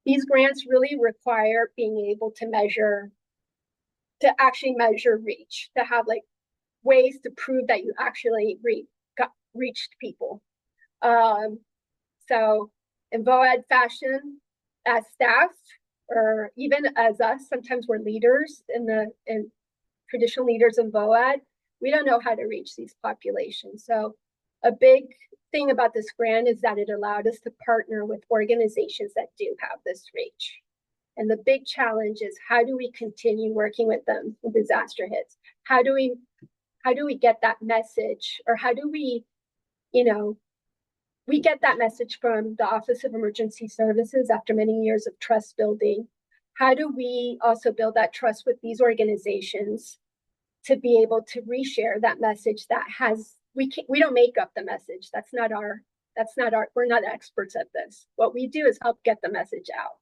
These grants really require being able to actually measure reach, to have like ways to prove that you actually reached people. So in VOAD fashion, as staff, or even as us, sometimes we're leaders in traditional leaders in VOAD, we don't know how to reach these populations. So a big thing about this grant is that it allowed us to partner with organizations that do have this reach. And the big challenge is, how do we continue working with them when disaster hits? How do we get that message? Or how do we, we get that message from the Office of Emergency Services after many years of trust building. How do we also build that trust with these organizations to be able to reshare that message that has, we don't make up the message. We're not experts at this. What we do is help get the message out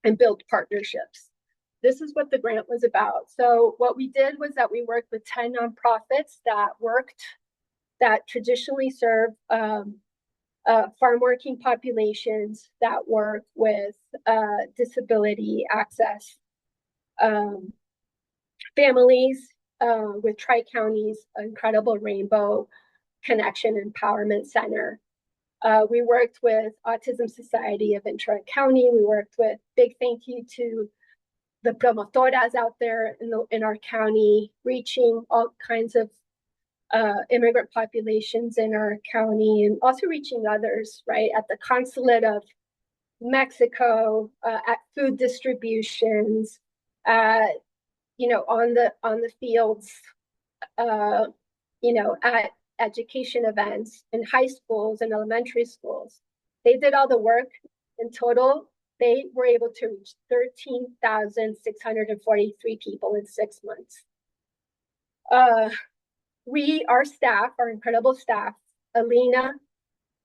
and build partnerships. This is what the grant was about. So what we did was that we worked with 10 nonprofits that traditionally serve farm working populations, that work with disability access families, with Tri-County's incredible Rainbow Connection Empowerment Center. We worked with Autism Society of Ventura County. We worked with, big thank you to the promotoras out there in our county, reaching all kinds of immigrant populations in our county, and also reaching others, right? At the consulate of Mexico, at food distributions, on the fields, at education events in high schools and elementary schools. They did all the work. In total, they were able to reach 13,643 people in 6 months. Our staff, our incredible staff, Alina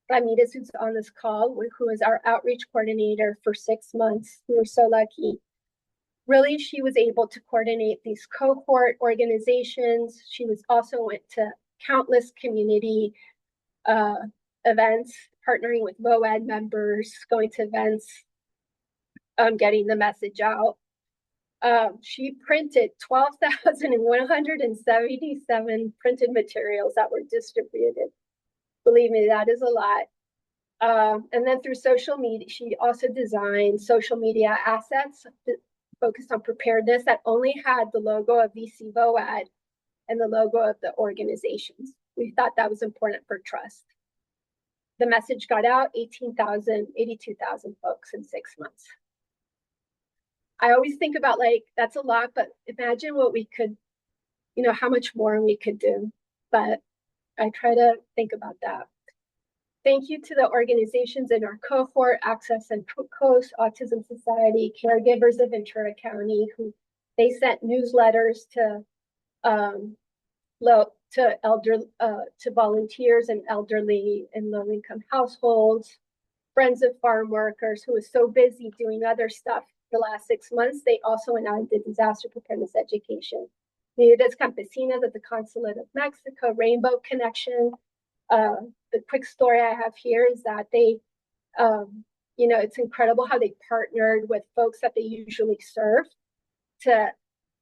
Ramirez, who's on this call, who is our outreach coordinator for 6 months. We were so lucky. Really, she was able to coordinate these cohort organizations. She also went to countless community events, partnering with VOAD members, going to events, getting the message out. She printed 12,177 printed materials that were distributed. Believe me, that is a lot. And then through social media, she also designed social media assets focused on preparedness that only had the logo of VC VOAD and the logo of the organizations. We thought that was important for trust. The message got out, 82,000 folks in 6 months. I always think about, like, that's a lot, but imagine what we could, how much more we could do. But I try to think about that. Thank you to the organizations in our cohort, Access and Coast, Autism Society, Caregivers of Ventura County, who they sent newsletters to volunteers and elderly and low-income households, Friends of Farm Workers, who was so busy doing other stuff the last 6 months, they also enacted disaster preparedness education. Unidades Campesinas at the Consulate of Mexico, Rainbow Connection. The quick story I have here is that they, it's incredible how they partnered with folks that they usually serve to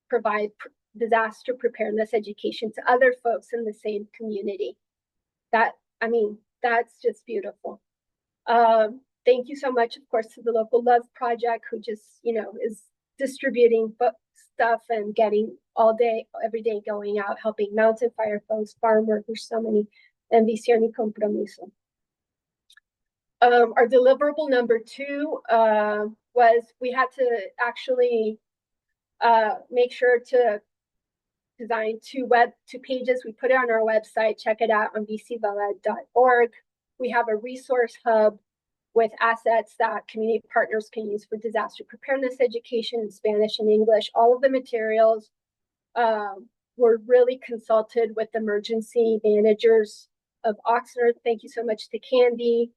provide disaster preparedness education to other folks in the same community. That's just beautiful. Thank you so much, of course, to the Local Love Project, who just, is distributing stuff and getting all day, every day going out, helping mountain fire folks, farm workers, so many, and Visión y Compromiso. Our deliverable number 2 was we had to actually make sure to design 2 pages. We put it on our website. Check it out on vcvoad.org. We have a resource hub with assets that community partners can use for disaster preparedness education in Spanish and English. All of the materials were really consulted with emergency managers of Oxnard. Thank you so much to Candy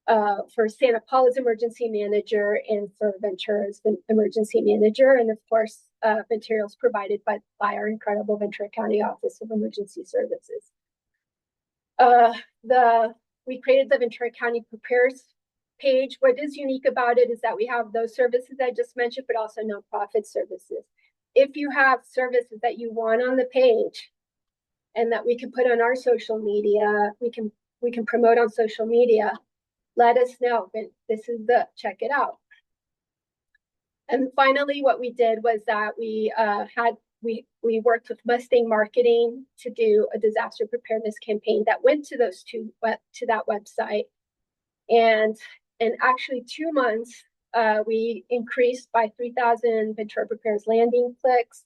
for Santa Paula's emergency manager and for Ventura's emergency manager. And of course, materials provided by our incredible Ventura County Office of Emergency Services. We created the Ventura County Prepares page. What is unique about it is that we have those services I just mentioned, but also nonprofit services. If you have services that you want on the page and that we can put on our social media, we can promote on social media, let us know. This is check it out. And finally, what we did was that we worked with Mustang Marketing to do a disaster preparedness campaign that went to that website. And in actually 2 months, we increased by 3,000 Ventura Prepares landing clicks.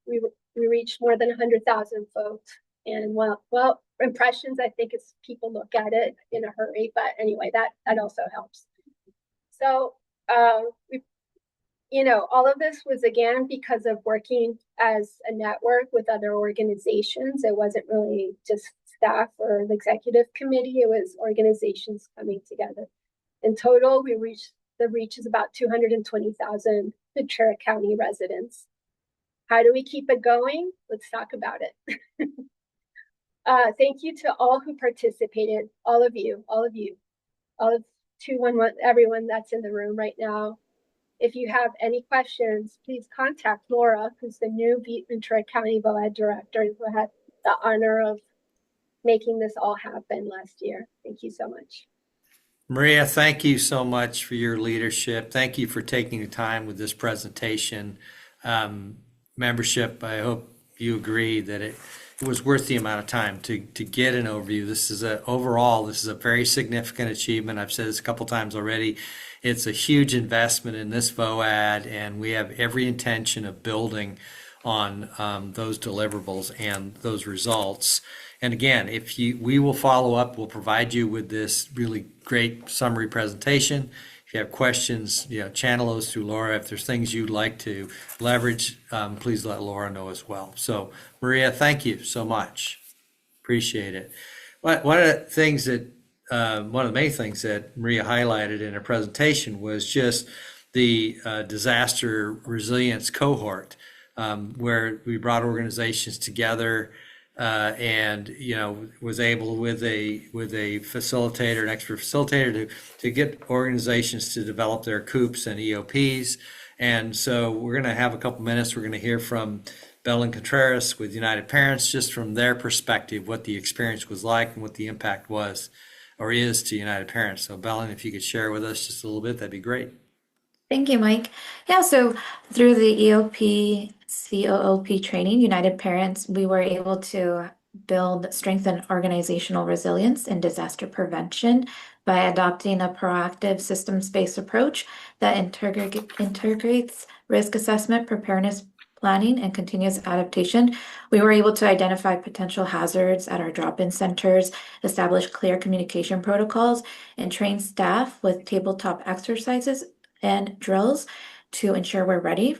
We reached more than 100,000 folks. And well, impressions, I think it's people look at it in a hurry, but anyway, that also helps. So all of this was again because of working as a network with other organizations. It wasn't really just staff or the executive committee, it was organizations coming together. In total, the reach is about 220,000 Ventura County residents. How do we keep it going? Let's talk about it. Thank you to all who participated, all of 211, everyone that's in the room right now. If you have any questions, please contact Laura, who's the new Ventura County VOAD director, who had the honor of making this all happen last year. Thank you so much. Maria, thank you so much for your leadership. Thank you for taking the time with this presentation. Membership, I hope you agree that it was worth the amount of time to get an overview. This is a very significant achievement. I've said this a couple times already. It's a huge investment in this VOAD, and we have every intention of building on those deliverables and those results. And again, we will follow up. We'll provide you with this really great summary presentation. If you have questions, channel those through Laura. If there's things you'd like to leverage, please let Laura know as well. So, Maria, thank you so much. Appreciate it. One of the main things that Maria highlighted in her presentation was just the disaster resilience cohort, where we brought organizations together and was able with a facilitator, an expert facilitator, to get organizations to develop their COOPs and EOPs. And so we're going to have a couple minutes. We're going to hear from Belen Contreras with United Parents, just from their perspective, what the experience was like and what the impact was or is to United Parents. So Belen, if you could share with us just a little bit, that'd be great. Thank you, Mike. Yeah, so through the EOP, COOP training, United Parents, we were able to strengthen organizational resilience and disaster prevention by adopting a proactive systems-based approach that integrates risk assessment, preparedness planning, and continuous adaptation. We were able to identify potential hazards at our drop-in centers, establish clear communication protocols, and train staff with tabletop exercises and drills to ensure we're ready.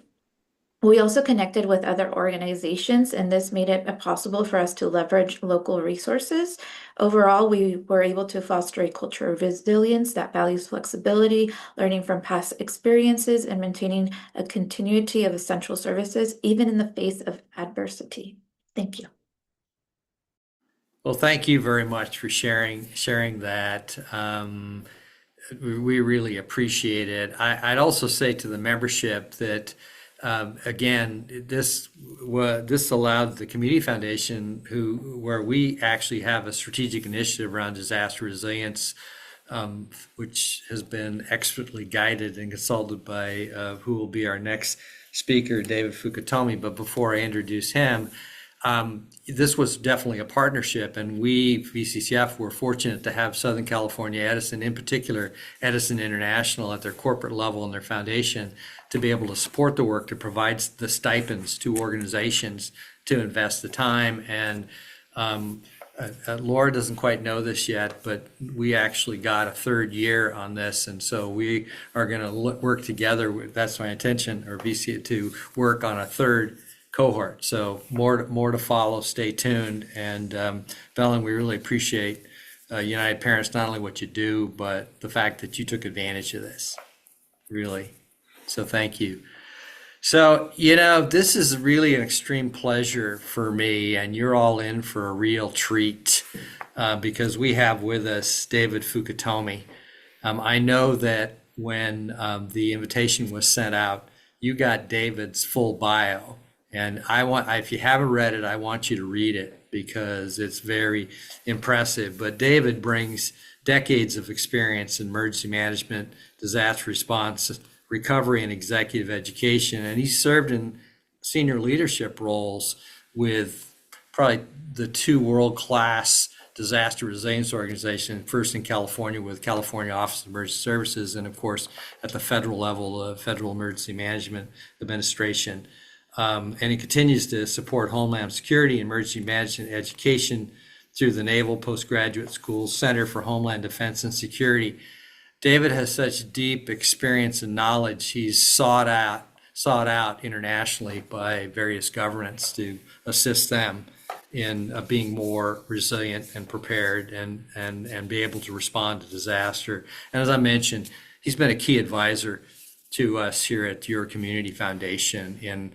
We also connected with other organizations, and this made it possible for us to leverage local resources. Overall, we were able to foster a culture of resilience that values flexibility, learning from past experiences, and maintaining a continuity of essential services, even in the face of adversity. Thank you. Well, thank you very much for sharing that. We really appreciate it. I'd also say to the membership that again, this allowed the Community Foundation, where we actually have a strategic initiative around disaster resilience, which has been expertly guided and consulted by who will be our next speaker, David Fukutomi. But before I introduce him, this was definitely a partnership, and we, VCCF, were fortunate to have Southern California Edison, in particular Edison International, at their corporate level and their foundation, to be able to support the work, to provide the stipends to organizations to invest the time. And Laura doesn't quite know this yet, but we actually got a third year on this, and so we are going to work together. That's my intention, or VC, to work on a third cohort. So more to follow. Stay tuned. And Belen, we really appreciate United Parents, not only what you do, but the fact that you took advantage of this. Really. So thank you. So, this is really an extreme pleasure for me, and you're all in for a real treat because we have with us David Fukutomi. I know that when the invitation was sent out, you got David's full bio. And if you haven't read it, I want you to read it because it's very impressive. But David brings decades of experience in emergency management, disaster response, recovery, and executive education. And he served in senior leadership roles with probably the two world-class disaster resilience organizations, first in California with California Office of Emergency Services, and of course at the federal level, the Federal Emergency Management Administration. And he continues to support Homeland Security and emergency management education through the Naval Postgraduate School Center for Homeland Defense and Security. David has such deep experience and knowledge. He's sought out internationally by various governments to assist them in being more resilient and prepared and be able to respond to disaster. And as I mentioned, he's been a key advisor to us here at your Community Foundation in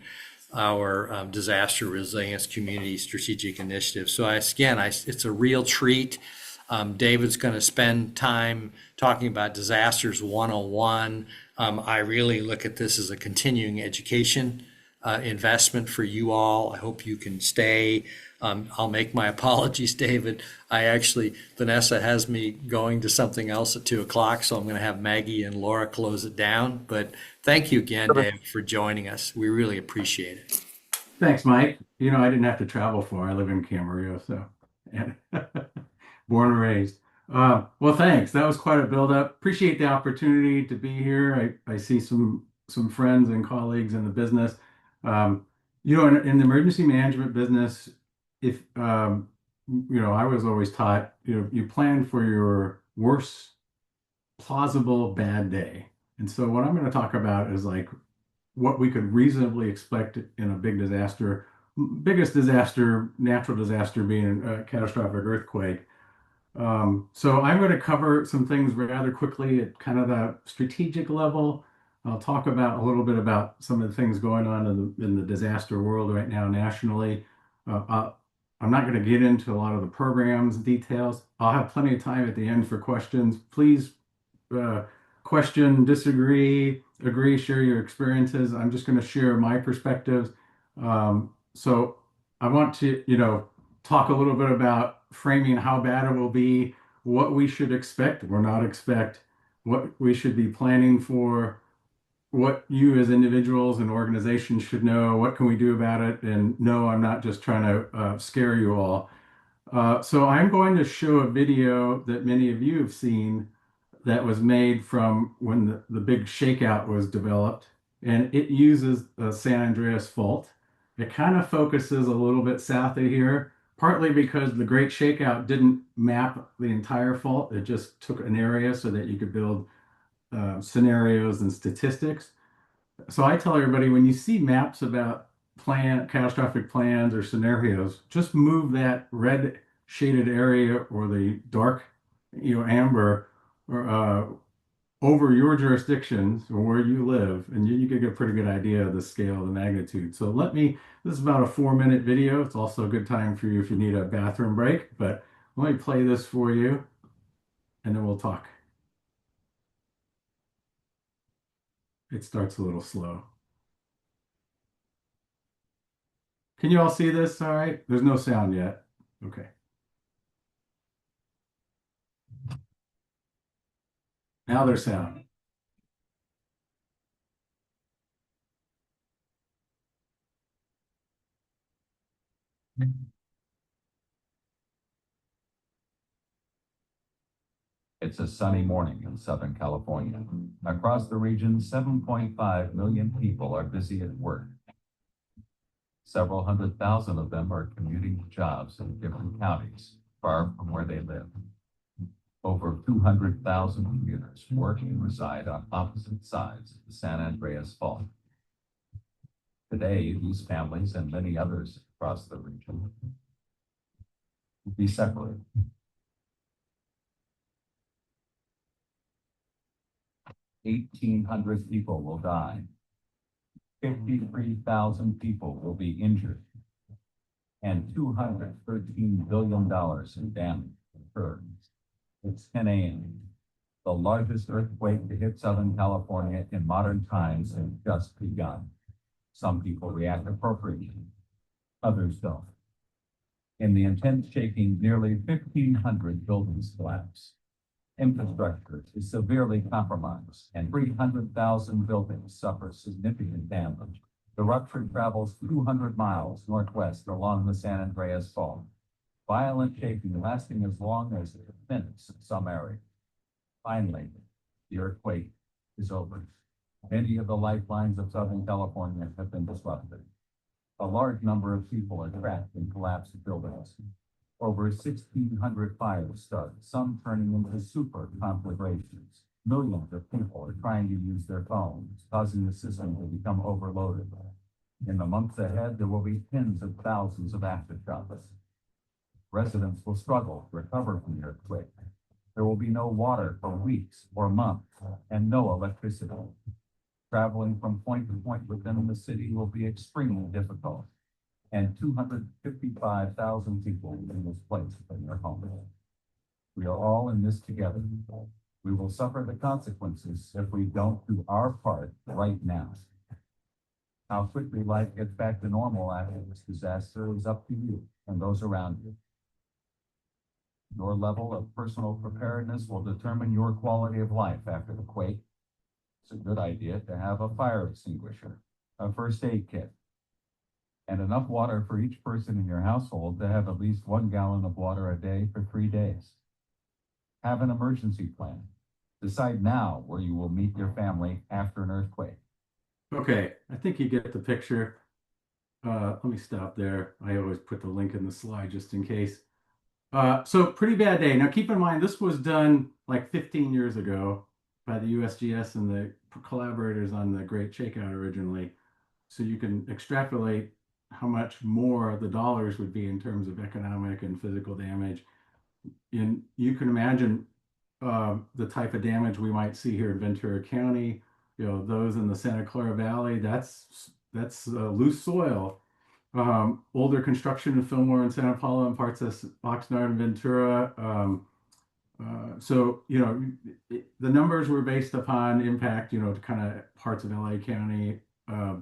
our disaster resilience community strategic initiative. So it's a real treat. David's going to spend time talking about disasters 101. I really look at this as a continuing education investment for you all. I hope you can stay. I'll make my apologies, David. Vanessa has me going to something else at 2:00, so I'm going to have Maggie and Laura close it down. But thank you again, David, for joining us. We really appreciate it. Thanks, Mike. I didn't have to travel far. I live in Camarillo, so and born and raised. Well, thanks. That was quite a build-up. Appreciate the opportunity to be here. I see some friends and colleagues in the business. In the emergency management business, if I was always taught, you plan for your worst plausible bad day. And so what I'm going to talk about is like what we could reasonably expect in a big disaster, biggest disaster, natural disaster being a catastrophic earthquake. So I'm going to cover some things rather quickly at kind of the strategic level. I'll talk about a little bit about some of the things going on in the disaster world right now nationally. I'm not going to get into a lot of the programs details. I'll have plenty of time at the end for questions. Please question, disagree, agree, share your experiences. I'm just going to share my perspectives. So I want to, talk a little bit about framing how bad it will be, what we should expect or not expect, what we should be planning for, what you as individuals and organizations should know, what can we do about it, and no, I'm not just trying to scare you all. So I'm going to show a video that many of you have seen that was made from when the big shakeout was developed, and it uses the San Andreas Fault. It kind of focuses a little bit south of here, partly because the Great Shakeout didn't map the entire fault. It just took an area so that you could build scenarios and statistics. So I tell everybody when you see maps about catastrophic plans or scenarios, just move that red shaded area or the dark, amber or over your jurisdictions or where you live, and you can get a pretty good idea of the scale, the magnitude. So this is about a 4-minute video. It's also a good time for you if you need a bathroom break, but let me play this for you and then we'll talk. It starts a little slow. Can you all see this? All right. There's no sound yet. Okay. Now there's sound. It's a sunny morning in Southern California. Across the region, 7.5 million people are busy at work. Several 100,000 of them are commuting to jobs in different counties, far from where they live. Over 200,000 commuters work and reside on opposite sides of the San Andreas Fault. Today, these families and many others across the region will be separated. 1,800 people will die. 53,000 people will be injured. And $213 billion in damage occurred. It's 10 a.m. The largest earthquake to hit Southern California in modern times has just begun. Some people react appropriately, others don't. In the intense shaking, nearly 1,500 buildings collapsed. Infrastructure is severely compromised, and 300,000 buildings suffer significant damage. The rupture travels 200 miles northwest along the San Andreas Fault. Violent shaking lasting as long as minutes in some areas. Finally, the earthquake is over. Many of the lifelines of Southern California have been disrupted. A large number of people are trapped in collapsed buildings. Over 1,600 fires started, some turning into super conflagrations. Millions of people are trying to use their phones, causing the system to become overloaded. In the months ahead, there will be tens of thousands of aftershocks. Residents will struggle to recover from the earthquake. There will be no water for weeks or months, and no electricity. Traveling from point to point within the city will be extremely difficult, and 255,000 people will be displaced from their homes. We are all in this together. We will suffer the consequences if we don't do our part right now. How quickly life gets back to normal after this disaster is up to you and those around you. Your level of personal preparedness will determine your quality of life after the quake. It's a good idea to have a fire extinguisher, a first aid kit, and enough water for each person in your household to have at least 1 gallon of water a day for 3 days. Have an emergency plan. Decide now where you will meet your family after an earthquake. Okay, I think you get the picture. Let me stop there. I always put the link in the slide just in case. So pretty bad day. Now keep in mind, this was done like 15 years ago by the USGS and the collaborators on the Great Shakeout originally. So you can extrapolate how much more the dollars would be in terms of economic and physical damage. And you can imagine the type of damage we might see here in Ventura County. Those in the Santa Clara Valley, that's loose soil. Older construction in Fillmore and Santa Paula and parts of Oxnard and Ventura. So, the numbers were based upon impact, to kind of parts of LA County,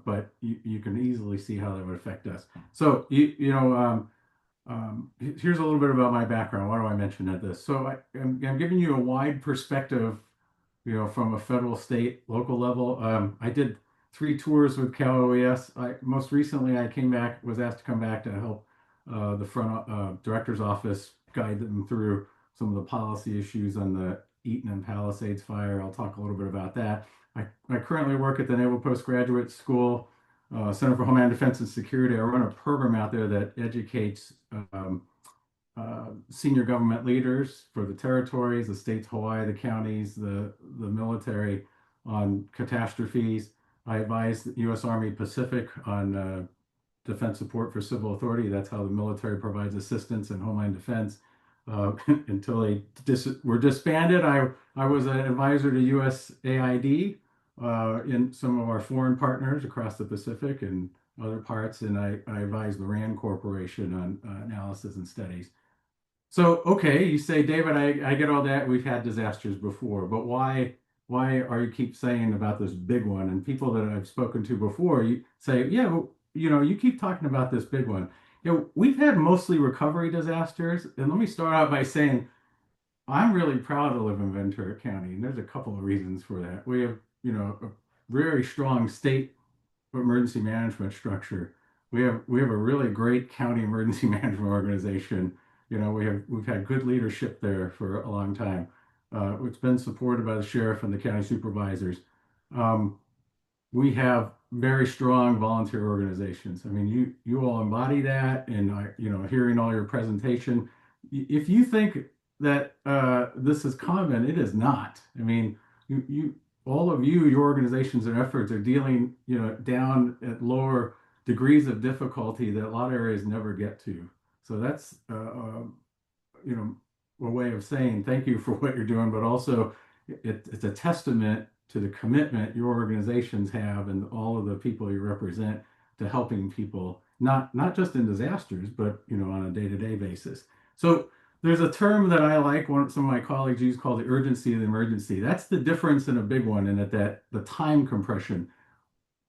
but you can easily see how that would affect us. So, here's a little bit about my background. Why do I mention this? So I'm giving you a wide perspective, from a federal, state, local level. I did 3 tours with Cal OES. Most recently, I was asked to come back to help the front director's office guide them through some of the policy issues on the Eaton and Palisades fire. I'll talk a little bit about that. I currently work at the Naval Postgraduate School, Center for Homeland Defense and Security. I run a program out there that educates senior government leaders for the territories, the states, Hawaii, the counties, the military on catastrophes. I advise the U.S. Army Pacific on defense support for civil authority. That's how the military provides assistance in homeland defense. Until they were disbanded, I was an advisor to USAID in some of our foreign partners across the Pacific and other parts, and I advised the RAND Corporation on analysis and studies. So, okay, you say, David, I get all that. We've had disasters before, but why are you keep saying about this big one? And people that I've spoken to before, you say, yeah, well, you keep talking about this big one. We've had mostly recovery disasters, and let me start out by saying I'm really proud to live in Ventura County, and there's a couple of reasons for that. We have, a very strong state emergency management structure. We have a really great county emergency management organization. We've had good leadership there for a long time. It's been supported by the sheriff and the county supervisors. Um, we have very strong volunteer organizations. I mean, you all embody that, and hearing all your presentation, if you think that this is common, it is not. I mean, you all of you, your organizations and efforts are dealing, down at lower degrees of difficulty that a lot of areas never get to. So that's a way of saying thank you for what you're doing, but also it's a testament to the commitment your organizations have and all of the people you represent to helping people, not just in disasters, but on a day-to-day basis. So there's a term that I like, some of my colleagues use, called the urgency of the emergency. That's the difference in a big one, and that the time compression,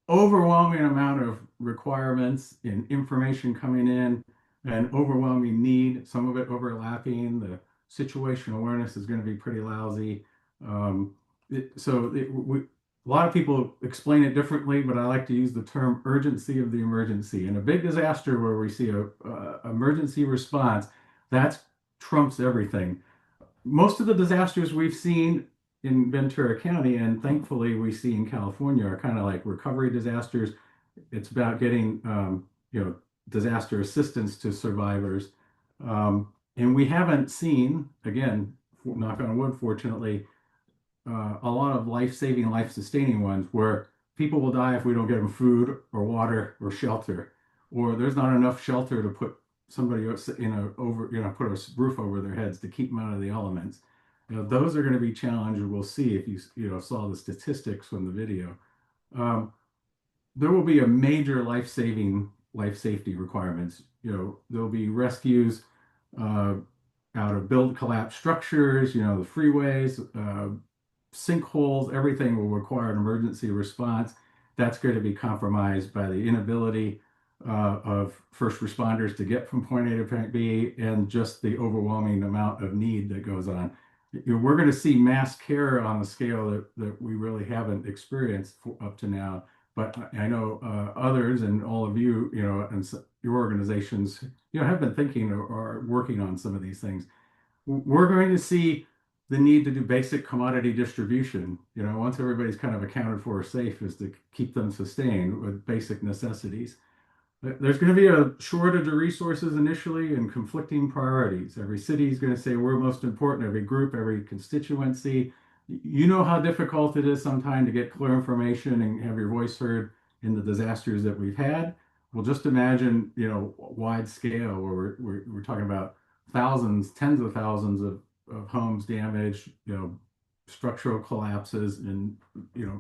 overwhelming amount of requirements and information coming in, and overwhelming need, some of it overlapping. The situational awareness is going to be pretty lousy. A lot of people explain it differently, but I like to use the term urgency of the emergency. In a big disaster where we see a emergency response, that trumps everything. Most of the disasters we've seen in Ventura County, and thankfully we see in California, are kind of like recovery disasters. It's about getting disaster assistance to survivors. And we haven't seen, again, knock on wood, fortunately, a lot of life-saving, life-sustaining ones where people will die if we don't get them food or water or shelter, or there's not enough shelter to put somebody put a roof over their heads to keep them out of the elements. Those are going to be challenges. We'll see if you saw the statistics from the video. There will be a major life safety requirements. There'll be rescues out of collapsed structures, the freeways, sinkholes, everything will require an emergency response. That's going to be compromised by the inability of first responders to get from point A to point B, and just the overwhelming amount of need that goes on. We're going to see mass care on a scale that we really haven't experienced up to now. But I know others and all of you, and your organizations, have been thinking or working on some of these things. We're going to see the need to do basic commodity distribution. Once everybody's kind of accounted for or safe, is to keep them sustained with basic necessities. There's going to be a shortage of resources initially and conflicting priorities. Every city is going to say we're most important, every group, every constituency. You know how difficult it is sometimes to get clear information and have your voice heard in the disasters that we've had. Well, just imagine, wide scale where we're talking about thousands, tens of thousands of homes damaged, structural collapses, and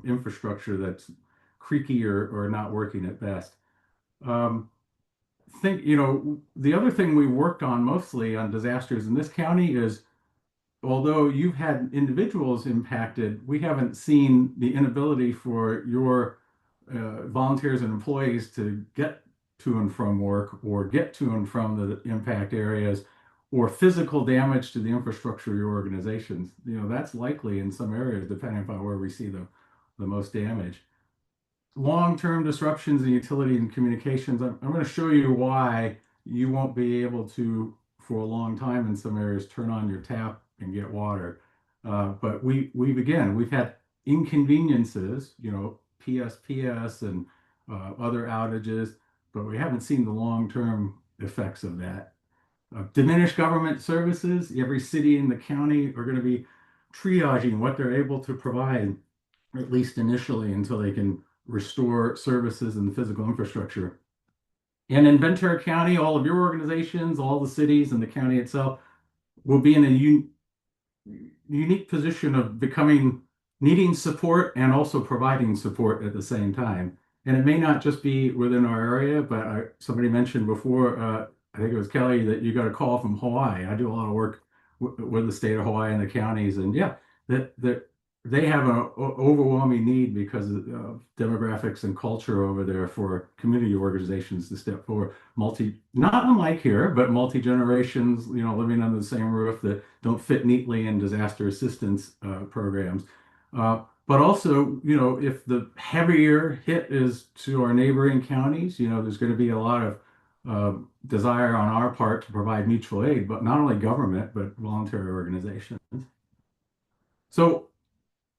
infrastructure that's creaky or not working at best. The other thing we worked on mostly on disasters in this county is, although you've had individuals impacted, we haven't seen the inability for your volunteers and employees to get to and from work, or get to and from the impact areas, or physical damage to the infrastructure of your organizations. That's likely in some areas, depending upon where we see the most damage. Long-term disruptions in utility and communications. I'm going to show you why you won't be able to, for a long time in some areas, turn on your tap and get water. But we've had inconveniences, PSPS and other outages, but we haven't seen the long-term effects of that. Diminished government services. Every city in the county are going to be triaging what they're able to provide, at least initially, until they can restore services and physical infrastructure. And in Ventura County, all of your organizations, all the cities and the county itself will be in a unique position of needing support and also providing support at the same time. And it may not just be within our area, but somebody mentioned before, I think it was Kelly, that you got a call from Hawaii. I do a lot of work with the state of Hawaii and the counties, and yeah, that they have an overwhelming need because of demographics and culture over there for community organizations to step forward. Not unlike here, but multi-generations, living under the same roof that don't fit neatly in disaster assistance programs. But also, if the heavier hit is to our neighboring counties, there's going to be a lot of desire on our part to provide mutual aid, but not only government, but voluntary organizations. So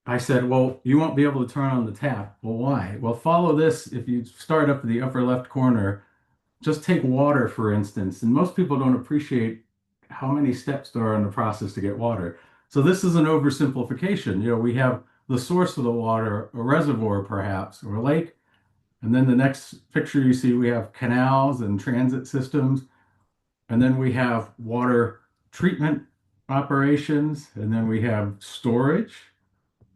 I said, well, you won't be able to turn on the tap. Well, why? Well, follow this. If you start up in the upper left corner, just take water, for instance. And most people don't appreciate how many steps there are in the process to get water. So this is an oversimplification. We have the source of the water, a reservoir perhaps, or a lake. And then the next picture you see, we have canals and transit systems. And then we have water treatment operations. And then we have storage.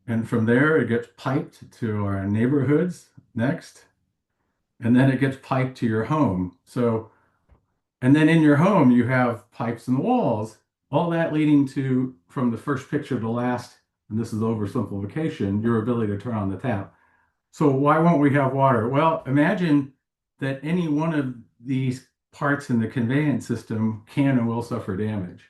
And from there, it gets piped to our neighborhoods next. And then it gets piped to your home. And then in your home, you have pipes in the walls, all that leading to, from the first picture to the last, and this is oversimplification, your ability to turn on the tap. So why won't we have water? Well, imagine that any one of these parts in the conveyance system can and will suffer damage.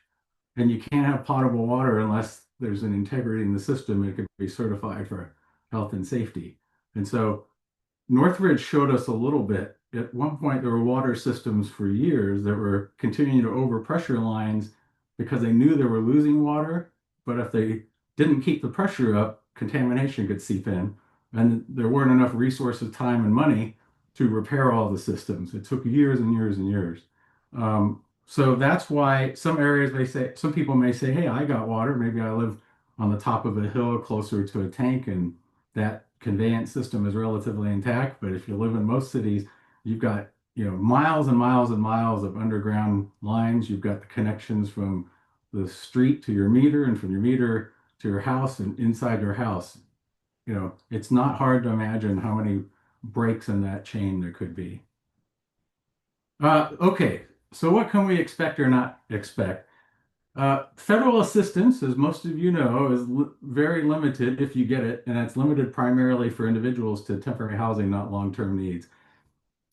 And you can't have potable water unless there's an integrity in the system. It could be certified for health and safety. And so Northridge showed us a little bit. At one point, there were water systems for years that were continuing to overpressure lines because they knew they were losing water. But if they didn't keep the pressure up, contamination could seep in. And there weren't enough resources, time, and money to repair all the systems. It took years and years and years. So that's why some people may say, hey, I got water. Maybe I live on the top of a hill closer to a tank, and that conveyance system is relatively intact. But if you live in most cities, you've got miles and miles and miles of underground lines. You've got the connections from the street to your meter, and from your meter to your house, and inside your house. It's not hard to imagine how many breaks in that chain there could be. Okay, so what can we expect or not expect? Federal assistance, as most of you know, is very limited if you get it, and it's limited primarily for individuals to temporary housing, not long-term needs.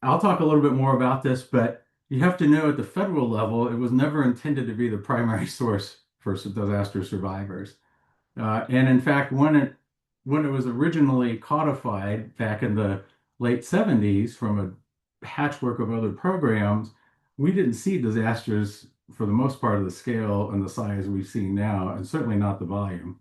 I'll talk a little bit more about this, but you have to know at the federal level, it was never intended to be the primary source for disaster survivors. And in fact, when it was originally codified back in the late 70s from a patchwork of other programs, we didn't see disasters for the most part of the scale and the size we've seen now, and certainly not the volume.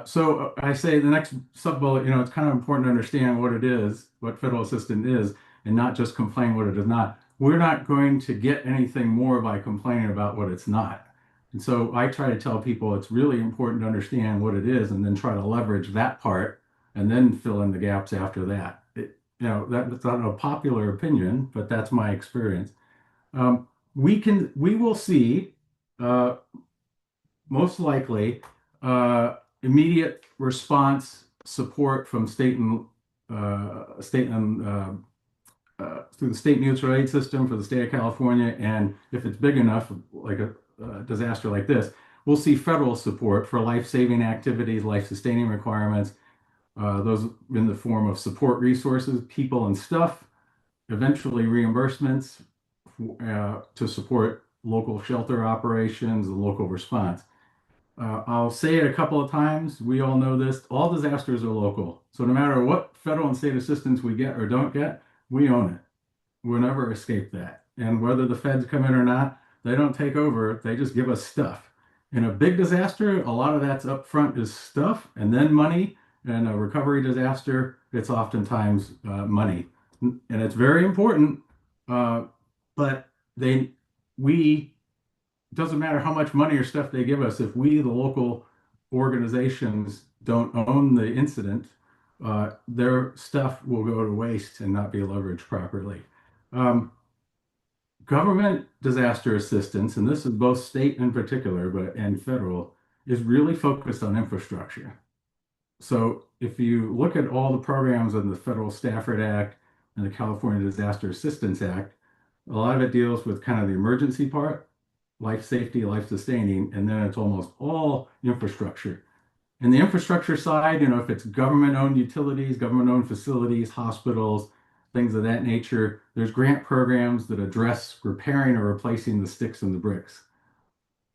So I say the next sub-bullet, it's kind of important to understand what it is, what federal assistance is, and not just complain what it is not. We're not going to get anything more by complaining about what it's not. And so I try to tell people it's really important to understand what it is and then try to leverage that part and then fill in the gaps after that. That's not a popular opinion, but that's my experience. We will see most likely immediate response support from state and through the state mutual aid system for the state of California, and if it's big enough, like a disaster like this, we'll see federal support for life-saving activities, life-sustaining requirements, those in the form of support resources, people and stuff, eventually reimbursements to support local shelter operations and local response. I'll say it a couple of times. We all know this. All disasters are local. So no matter what federal and state assistance we get or don't get, we own it. We'll never escape that. And whether the feds come in or not, they don't take over. They just give us stuff. In a big disaster, a lot of that's up front is stuff and then money. And a recovery disaster, it's oftentimes money. And it's very important, but it doesn't matter how much money or stuff they give us. If we, the local organizations, don't own the incident, their stuff will go to waste and not be leveraged properly. Um, Government disaster assistance, and this is both state in particular, and federal, is really focused on infrastructure. So if you look at all the programs in the Federal Stafford Act and the California Disaster Assistance Act, a lot of it deals with kind of the emergency part, life safety, life sustaining, and then it's almost all infrastructure. And the infrastructure side, if it's government-owned utilities, government-owned facilities, hospitals, things of that nature, there's grant programs that address repairing or replacing the sticks and the bricks.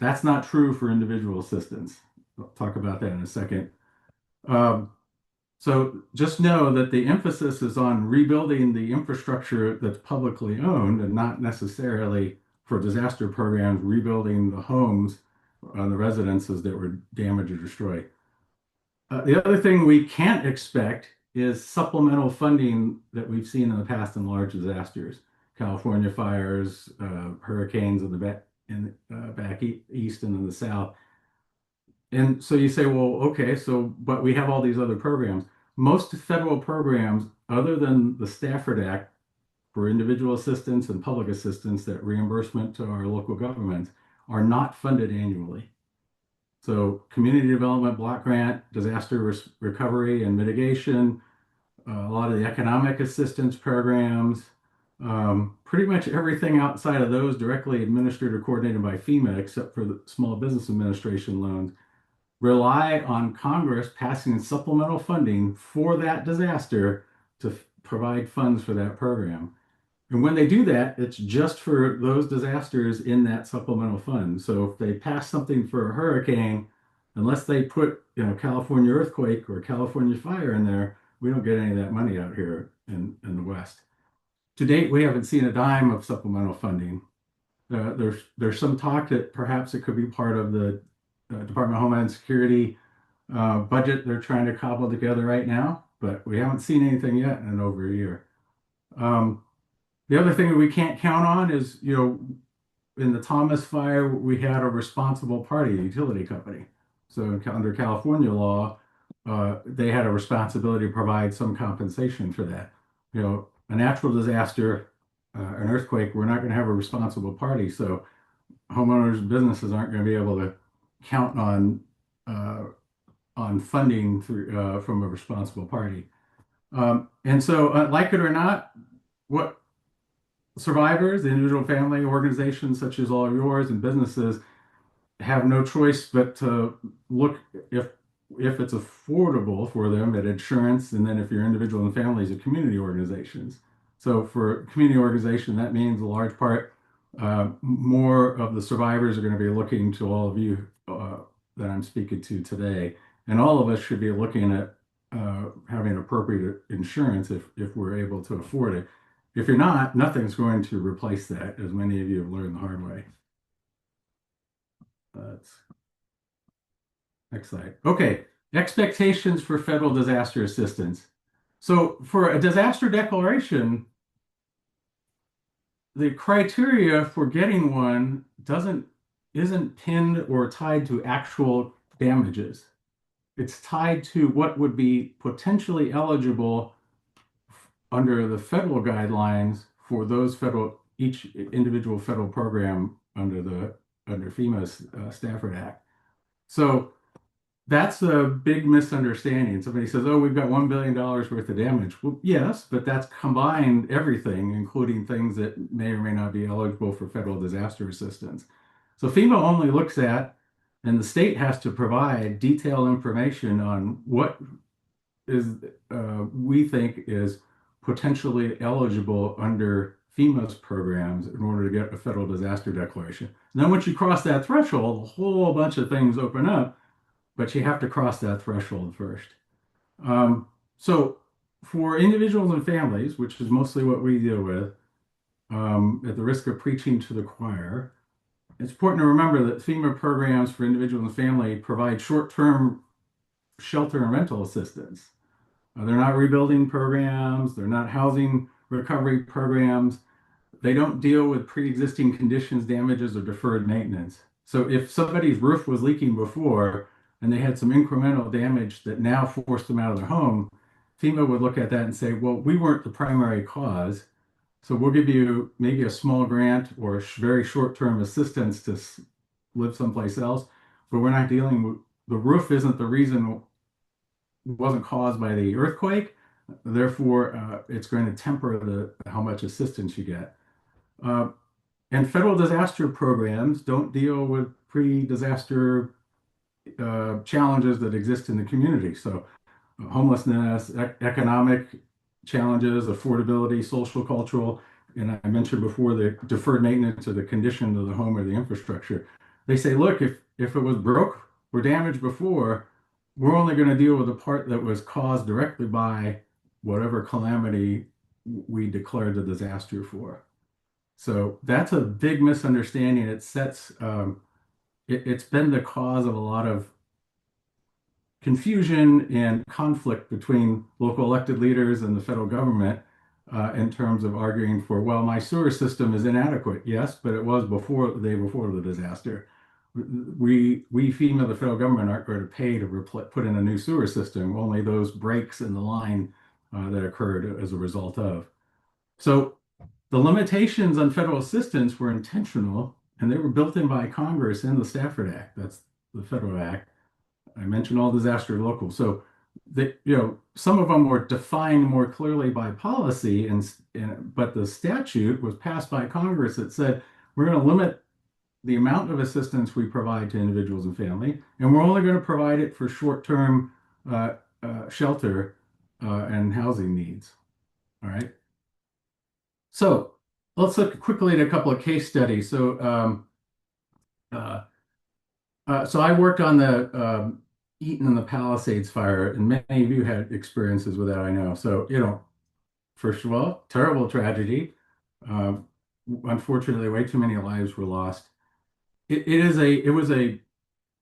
That's not true for individual assistance. I'll talk about that in a second. So just know that the emphasis is on rebuilding the infrastructure that's publicly owned and not necessarily for disaster programs, rebuilding the homes on the residences that were damaged or destroyed. The other thing we can't expect is supplemental funding that we've seen in the past in large disasters, California fires, hurricanes in the back east and in the south. And so you say, well, okay, but we have all these other programs. Most federal programs, other than the Stafford Act for individual assistance and public assistance, that reimbursement to our local governments, are not funded annually. So community development block grant, disaster recovery and mitigation, a lot of the economic assistance programs, pretty much everything outside of those directly administered or coordinated by FEMA, except for the Small Business Administration loans, rely on Congress passing supplemental funding for that disaster to provide funds for that program. And when they do that, it's just for those disasters in that supplemental fund. So if they pass something for a hurricane, unless they put, California earthquake or California fire in there, we don't get any of that money out here in the West. To date, we haven't seen a dime of supplemental funding. There's some talk that perhaps it could be part of the Department of Homeland Security budget they're trying to cobble together right now, but we haven't seen anything yet in over a year. The other thing that we can't count on is, in the Thomas fire, we had a responsible party, a utility company. So under California law, they had a responsibility to provide some compensation for that. A natural disaster, an earthquake, we're not going to have a responsible party. So homeowners and businesses aren't going to be able to count on funding through, from a responsible party. And so, like it or not, what survivors, the individual family organizations such as all of yours and businesses, have no choice but to look if it's affordable for them at insurance, and then if you're individual and families, at community organizations. So for community organization, that means a large part, more of the survivors are going to be looking to all of you that I'm speaking to today, and all of us should be looking at having appropriate insurance if we're able to afford it. If you're not, nothing's going to replace that, as many of you have learned the hard way. Next slide. Okay, expectations for federal disaster assistance. So for a disaster declaration, the criteria for getting one isn't pinned or tied to actual damages. It's tied to what would be potentially eligible under the federal guidelines for each individual federal program under FEMA's Stafford Act. So that's a big misunderstanding. Somebody says, oh, we've got $1 billion worth of damage. Well, yes, but that's combined everything, including things that may or may not be eligible for federal disaster assistance. So FEMA only looks at, and the state has to provide detailed information on what we think is potentially eligible under FEMA's programs in order to get a federal disaster declaration. And then once you cross that threshold, a whole bunch of things open up, but you have to cross that threshold first. So for individuals and families, which is mostly what we deal with, at the risk of preaching to the choir, it's important to remember that FEMA programs for individuals and family provide short-term shelter and rental assistance. They're not rebuilding programs. They're not housing recovery programs. They don't deal with pre-existing conditions, damages, or deferred maintenance. So if somebody's roof was leaking before and they had some incremental damage that now forced them out of their home, FEMA would look at that and say, well, we weren't the primary cause, so we'll give you maybe a small grant or very short-term assistance to live someplace else, but we're not dealing with the roof isn't the reason, wasn't caused by the earthquake. Therefore, it's going to temper the how much assistance you get. Uh, and federal disaster programs don't deal with pre-disaster challenges that exist in the community. So homelessness, economic challenges, affordability, social, cultural, and I mentioned before the deferred maintenance of the condition of the home or the infrastructure. They say, look, if it was broke or damaged before, we're only going to deal with the part that was caused directly by whatever calamity we declared the disaster for. So that's a big misunderstanding. It sets it's been the cause of a lot of confusion and conflict between local elected leaders and the federal government in terms of arguing for, well, my sewer system is inadequate. Yes, but it was before the day before the disaster. We FEMA, the federal government, aren't going to pay to put in a new sewer system, only those breaks in the line that occurred as a result of. So the limitations on federal assistance were intentional, and they were built in by Congress in the Stafford Act. That's the federal act. I mentioned all disaster local. So some of them were defined more clearly by policy, but the statute was passed by Congress that said we're going to limit the amount of assistance we provide to individuals and family, and we're only going to provide it for short-term shelter and housing needs. All right. So let's look quickly at a couple of case studies. So I worked on the Eaton and the Palisades fire, and many of you had experiences with that, I know. So, first of all, terrible tragedy. Unfortunately, way too many lives were lost. It was a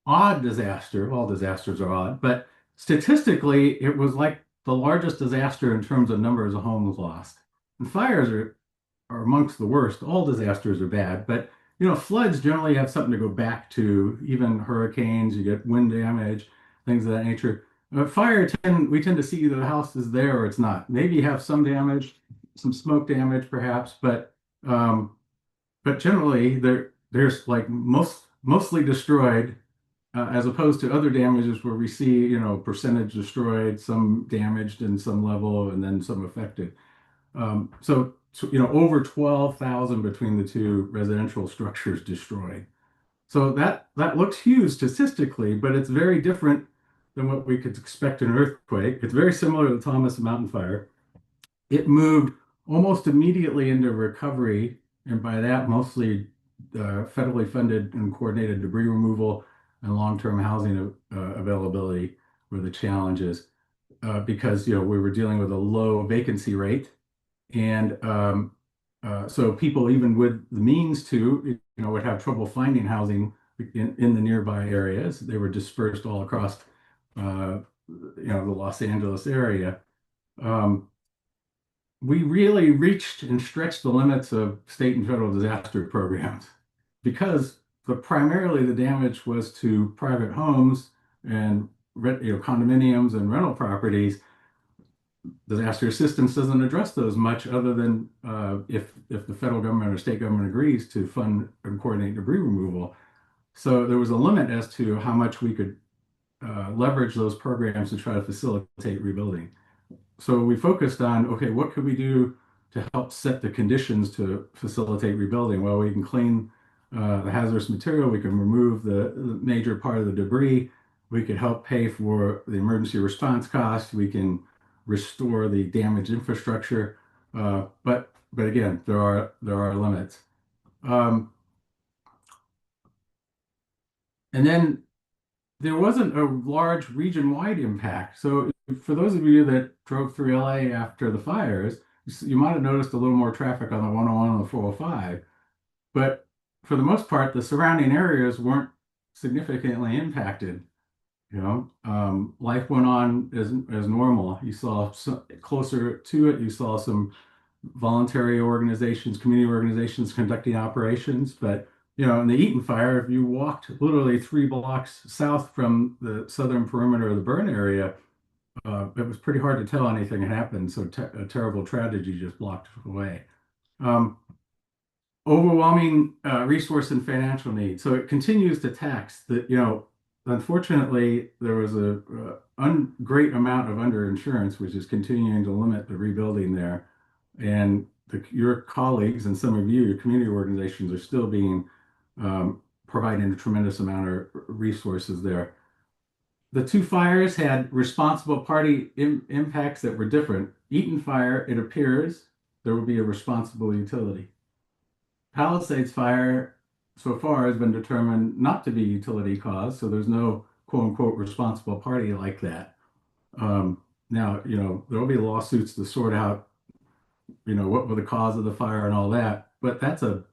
odd disaster. All disasters are odd, but statistically, it was like the largest disaster in terms of numbers of homes lost. And fires are amongst the worst. All disasters are bad, but floods generally have something to go back to. Even hurricanes, you get wind damage, things of that nature. We tend to see the house is there or it's not. Maybe you have some damage, some smoke damage, perhaps, but generally there's like mostly destroyed, as opposed to other damages where we see percentage destroyed, some damaged in some level, and then some affected. So over 12,000 between the two residential structures destroyed. So that looks huge statistically, but it's very different than what we could expect in an earthquake. It's very similar to the Thomas Mountain Fire. It moved almost immediately into recovery, and by that, mostly federally funded and coordinated debris removal and long-term housing availability were the challenges, because we were dealing with a low vacancy rate. And so people, even with the means to, would have trouble finding housing in the nearby areas. They were dispersed all across, the Los Angeles area. We really reached and stretched the limits of state and federal disaster programs because primarily the damage was to private homes and condominiums and rental properties. Disaster assistance doesn't address those much, other than if the federal government or state government agrees to fund and coordinate debris removal. So there was a limit as to how much we could leverage those programs to try to facilitate rebuilding. So we focused on, okay, what could we do to help set the conditions to facilitate rebuilding? Well, we can clean the hazardous material, we can remove the major part of the debris, we could help pay for the emergency response costs, we can restore the damaged infrastructure, but again, there are limits. And then there wasn't a large region-wide impact. So for those of you that drove through LA after the fires, you might have noticed a little more traffic on the 101 and the 405. But for the most part, the surrounding areas weren't significantly impacted. Life went on as normal. You saw closer to it, you saw some voluntary organizations, community organizations conducting operations. But in the Eaton fire, if you walked literally 3 blocks south from the southern perimeter of the burn area, it was pretty hard to tell anything had happened, so a terrible tragedy just blocked away. Um, Overwhelming resource and financial need. So it continues to tax that, unfortunately, there was a great amount of underinsurance, which is continuing to limit the rebuilding there. And your colleagues and some of you, your community organizations, are still providing a tremendous amount of resources there. The two fires had responsible party impacts that were different. Eaton Fire, it appears there will be a responsible utility. Palisades Fire so far has been determined not to be utility cause, so there's no quote unquote responsible party like that. Now, there will be lawsuits to sort out, what were the cause of the fire and all that, but that's a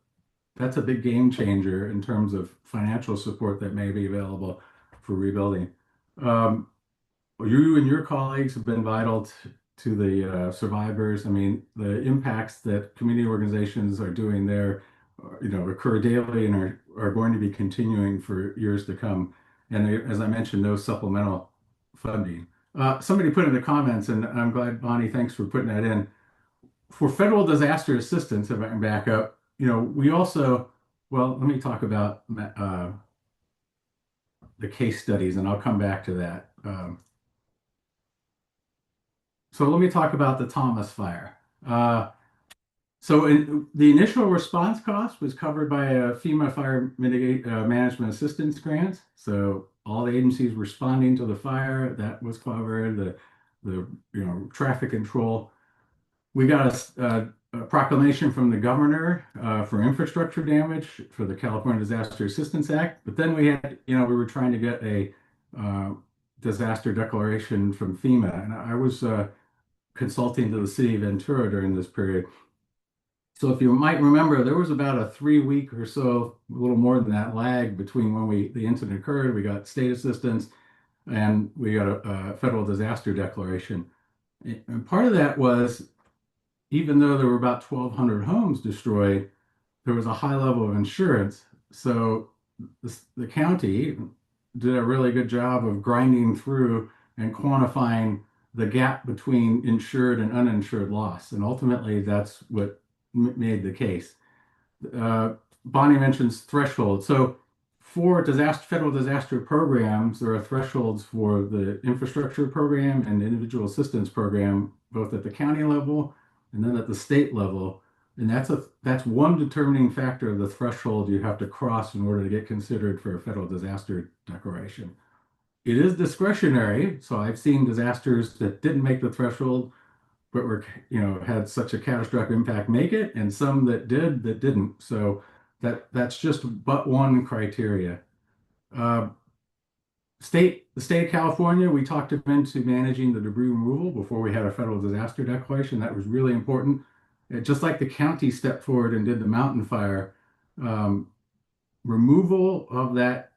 big game changer in terms of financial support that may be available for rebuilding. Um, you and your colleagues have been vital to the survivors. I mean, the impacts that community organizations are doing there, occur daily and are going to be continuing for years to come. And as I mentioned, no supplemental funding. Somebody put in the comments, and I'm glad, Bonnie, thanks for putting that in. For federal disaster assistance, if I can back up, we also, well, let me talk about the case studies, and I'll come back to that. So let me talk about the Thomas Fire. The initial response cost was covered by a FEMA Fire Management Assistance Grant. So all the agencies responding to the fire, that was covered. The traffic control. We got a proclamation from the governor for infrastructure damage for the California Disaster Assistance Act. But then we were trying to get a disaster declaration from FEMA, and I was consulting to the city of Ventura during this period. So if you might remember, there was about a 3 week or so, a little more than that, lag between when the incident occurred. We got state assistance and we got a federal disaster declaration. And part of that was, even though there were about 1,200 homes destroyed, there was a high level of insurance. So the county did a really good job of grinding through and quantifying the gap between insured and uninsured loss. And ultimately, that's what made the case. Bonnie mentions thresholds. So for federal disaster programs, there are thresholds for the infrastructure program and the individual assistance program, both at the county level and then at the state level. And that's one determining factor of the threshold you have to cross in order to get considered for a federal disaster declaration. It is discretionary, so I've seen disasters that didn't make the threshold, but had such a catastrophic impact make it, and some that did that didn't. So that's just but one criteria. The state of California, we talked them into managing the debris removal before we had a federal disaster declaration. That was really important. Just like the county stepped forward and did the mountain fire, removal of that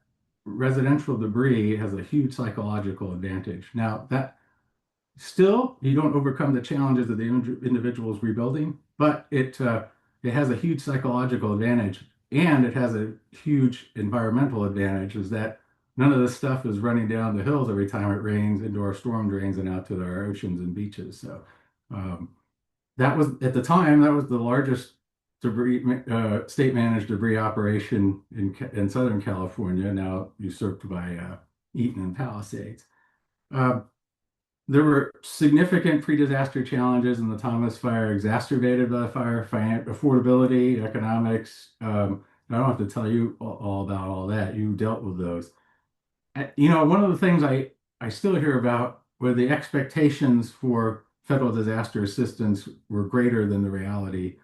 residential debris has a huge psychological advantage. Now, that still, you don't overcome the challenges of the individuals rebuilding, but it has a huge psychological advantage, and it has a huge environmental advantage, is that none of this stuff is running down the hills every time it rains into our storm drains and out to our oceans and beaches. So that was, at the time, that was the largest state managed debris operation in Southern California, now usurped by Eaton and Palisades. There were significant pre-disaster challenges in the Thomas Fire, exacerbated by the fire, affordability, economics. I don't have to tell you all about all that. You dealt with those. One of the things I still hear about were the expectations for federal disaster assistance were greater than the reality.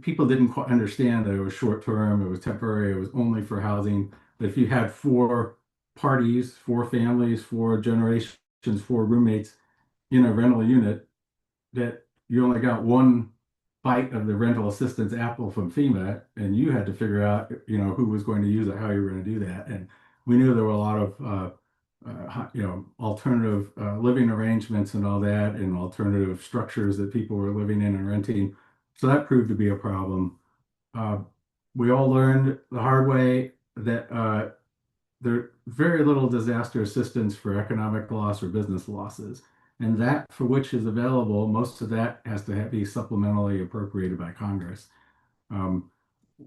People didn't quite understand that it was short term, it was temporary, it was only for housing. But if you had 4 parties, 4 families, 4 generations, 4 roommates in a rental unit, that you only got one bite of the rental assistance apple from FEMA, and you had to figure out, who was going to use it, how you were going to do that. And we knew there were a lot of, alternative living arrangements and all that, and alternative structures that people were living in and renting. So that proved to be a problem. We all learned the hard way that there very little disaster assistance for economic loss or business losses. And that for which is available, most of that has to be supplementally appropriated by Congress. Um,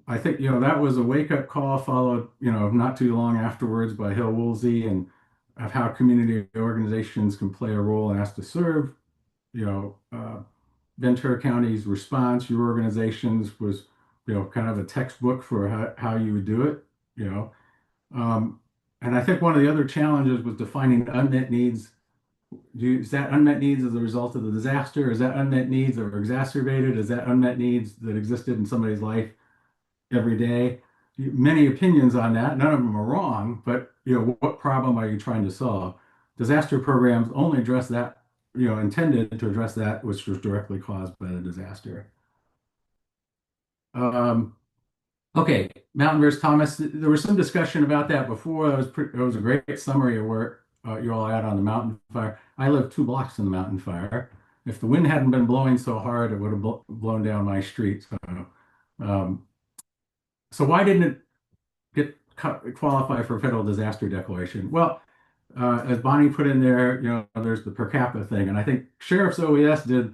I think, that was a wake-up call followed, not too long afterwards by Hill Woolsey and of how community organizations can play a role and ask to serve. Ventura County's response, your organizations was, kind of a textbook for how you would do it, you know. Um, and I think one of the other challenges was defining unmet needs. Is that unmet needs as a result of the disaster? Is that unmet needs that were exacerbated? Is that unmet needs that existed in somebody's life every day? Many opinions on that. None of them are wrong, but what problem are you trying to solve? Disaster programs only address that, intended to address that which was directly caused by the disaster. Um, Okay, Mountain versus Thomas. There was some discussion about that before. It was a great summary of where you all had on the mountain fire. I live 2 blocks from the mountain fire. If the wind hadn't been blowing so hard, it would have blown down my street. Um, so why didn't it qualify for federal disaster declaration? Well, as Bonnie put in there, there's the per capita thing, and I think Sheriff's OES did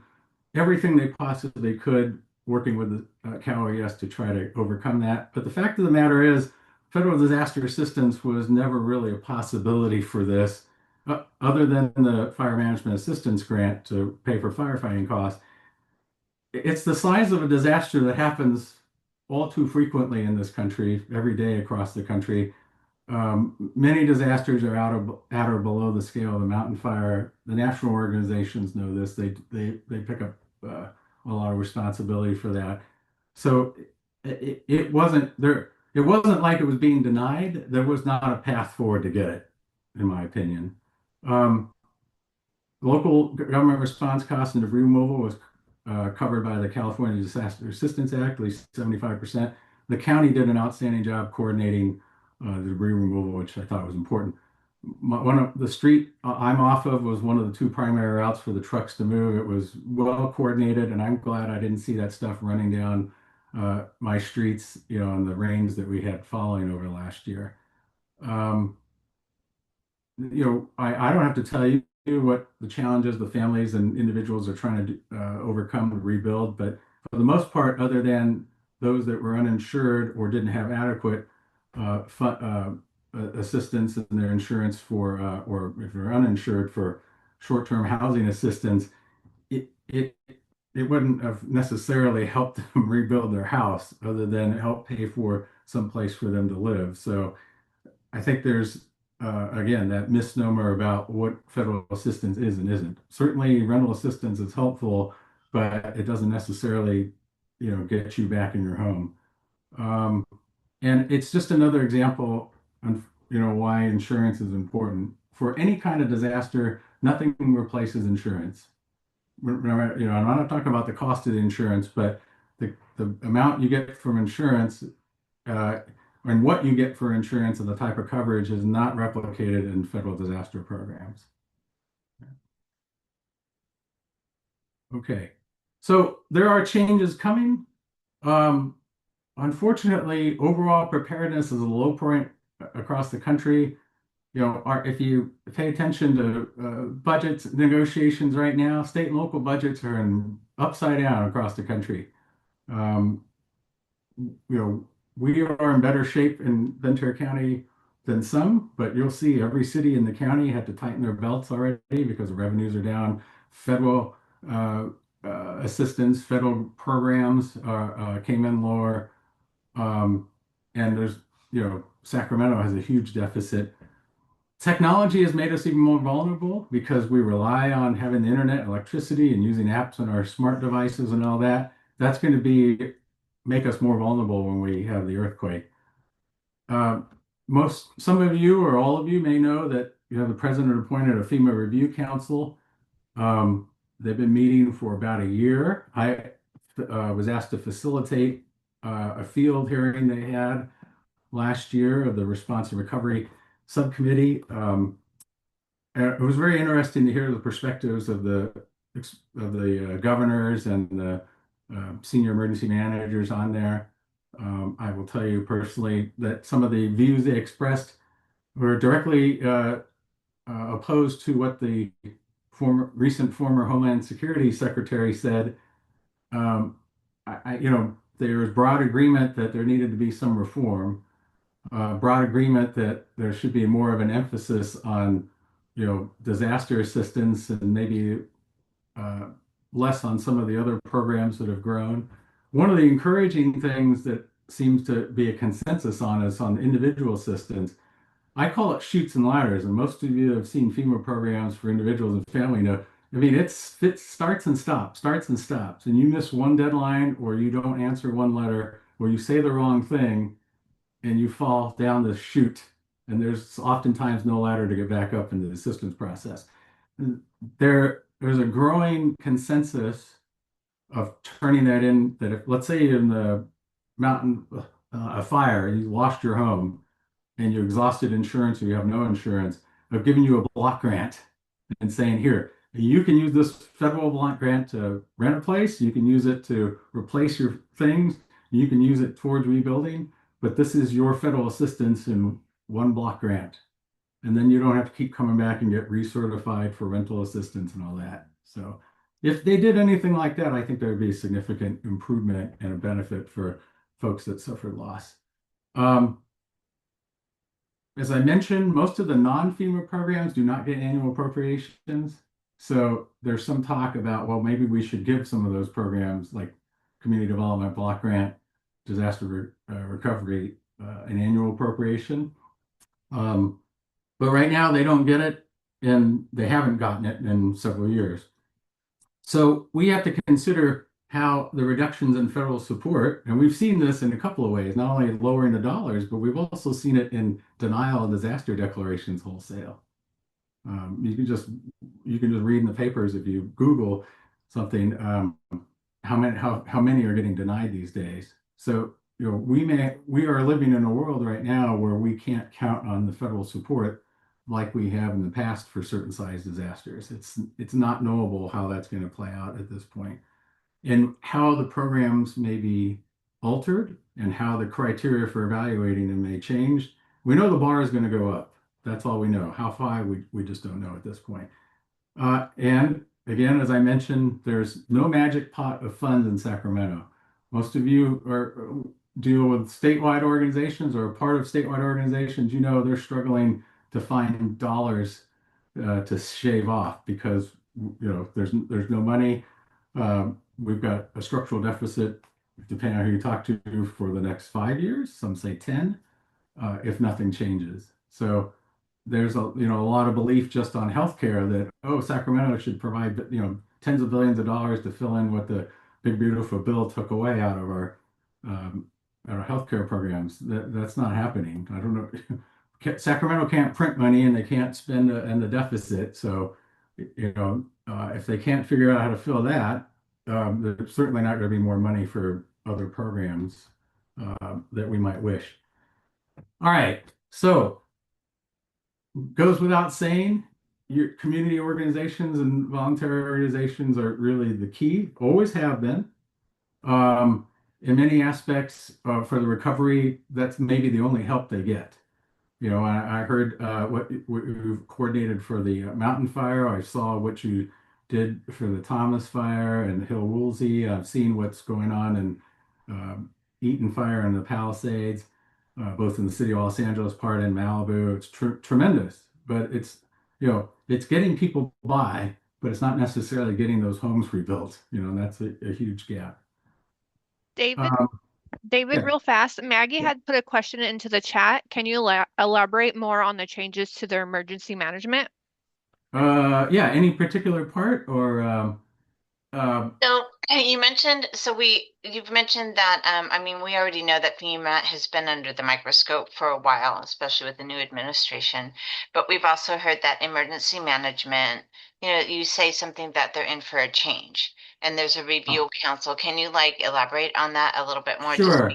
everything they possibly could working with the Cal OES to try to overcome that. But the fact of the matter is, federal disaster assistance was never really a possibility for this, other than the fire management assistance grant to pay for firefighting costs. It's the size of a disaster that happens all too frequently in this country, every day across the country. Many disasters are at or below the scale of the mountain fire. The national organizations know this. They pick up a lot of responsibility for that. So it wasn't there. It wasn't like it was being denied. There was not a path forward to get it, in my opinion. Um, Local government response costs and debris removal was covered by the California Disaster Assistance Act, at least 75%. The county did an outstanding job coordinating the debris removal, which I thought was important. One of the street I'm off of was one of the 2 primary routes for the trucks to move. It was well coordinated, and I'm glad I didn't see that stuff running down my streets, in the rains that we had falling over last year. Um, I don't have to tell you what the challenges the families and individuals are trying to overcome to rebuild, but for the most part, other than those that were uninsured or didn't have adequate assistance in their insurance or if they're uninsured for short-term housing assistance, it wouldn't have necessarily helped them rebuild their house other than help pay for some place for them to live. So I think there's again that misnomer about what federal assistance is and isn't. Certainly, rental assistance is helpful, but it doesn't necessarily, get you back in your home. Um, and it's just another example of, why insurance is important. For any kind of disaster, nothing replaces insurance. I'm not talking about the cost of the insurance, but the amount you get from insurance uh, and what you get for insurance and the type of coverage is not replicated in federal disaster programs. Okay, so there are changes coming. Um, Unfortunately, overall preparedness is a low point across the country. If you pay attention to budgets negotiations right now, state and local budgets are in upside down across the country. Um, we are in better shape in Ventura County than some, but you'll see every city in the county had to tighten their belts already because the revenues are down. Federal assistance, federal programs came in lower. And there's, Sacramento has a huge deficit. Technology has made us even more vulnerable because we rely on having the internet, electricity, and using apps on our smart devices and all that. That's going to make us more vulnerable when we have the earthquake. Uh, some of you or all of you may know that the president appointed a FEMA Review Council. They've been meeting for about a year. I was asked to facilitate a field hearing they had last year of the Response and Recovery Subcommittee. It was very interesting to hear the perspectives of the governors and the senior emergency managers on there. I will tell you personally that some of the views they expressed we're directly opposed to what the recent former Homeland Security Secretary said. Um, there was broad agreement that there needed to be some reform, broad agreement that there should be more of an emphasis on, disaster assistance and maybe uh, less on some of the other programs that have grown. One of the encouraging things that seems to be a consensus on is on individual assistance. I call it chutes and ladders, and most of you have seen FEMA programs for individuals and family know. I mean, it starts and stops, starts and stops, and you miss one deadline, or you don't answer one letter, or you say the wrong thing, and you fall down the chute, and there's oftentimes no ladder to get back up into the assistance process. There's a growing consensus of turning that in. That if, let's say, in the mountain, a fire, you lost your home and you exhausted insurance or you have no insurance, of giving you a block grant and saying, here, you can use this federal block grant to rent a place, you can use it to replace your things, you can use it towards rebuilding, but this is your federal assistance in one block grant. And then you don't have to keep coming back and get recertified for rental assistance and all that. So if they did anything like that, I think there would be a significant improvement and a benefit for folks that suffered loss. As I mentioned, most of the non-FEMA programs do not get annual appropriations. So there's some talk about, well, maybe we should give some of those programs like community development block grant, disaster recovery, an annual appropriation. But right now they don't get it, and they haven't gotten it in several years. So we have to consider how the reductions in federal support, and we've seen this in a couple of ways, not only lowering the dollars, but we've also seen it in denial of disaster declarations wholesale. You can just read in the papers if you Google something, how many are getting denied these days. So we are living in a world right now where we can't count on the federal support like we have in the past for certain size disasters. It's not knowable how that's going to play out at this point, and how the programs may be altered and how the criteria for evaluating them may change. We know the bar is going to go up. That's all we know. How high, we just don't know at this point. And again, as I mentioned, there's no magic pot of funds in Sacramento. Most of you deal with statewide organizations or are part of statewide organizations. They're struggling to find dollars to shave off because there's no money. We've got a structural deficit, depending on who you talk to, for the next 5 years. Some say 10, if nothing changes. So there's a lot of belief just on healthcare that Sacramento should provide tens of billions of dollars to fill in what the big beautiful bill took away out of our healthcare programs. That's not happening. I don't know. Sacramento can't print money and they can't spend in the deficit. So if they can't figure out how to fill that, there's certainly not going to be more money for other programs that we might wish. All right, so goes without saying, your community organizations and voluntary organizations are really the key, always have been. In many aspects, for the recovery, that's maybe the only help they get. I heard what you've coordinated for the mountain fire. I saw what you did for the Thomas fire and Hill Woolsey. I've seen what's going on in Eaton fire and the Palisades, both in the city of Los Angeles part and Malibu. It's tremendous, but it's getting people by, but it's not necessarily getting those homes rebuilt. That's a huge gap. David, Yeah. real fast, Maggie had put a question into the chat. Can you elaborate more on the changes to their emergency management? Yeah, any particular part or So you've mentioned that we already know that FEMA has been under the microscope for a while, especially with the new administration. But we've also heard that emergency management, you say something that they're in for a change and there's a review council. Can you elaborate on that a little bit more? Sure.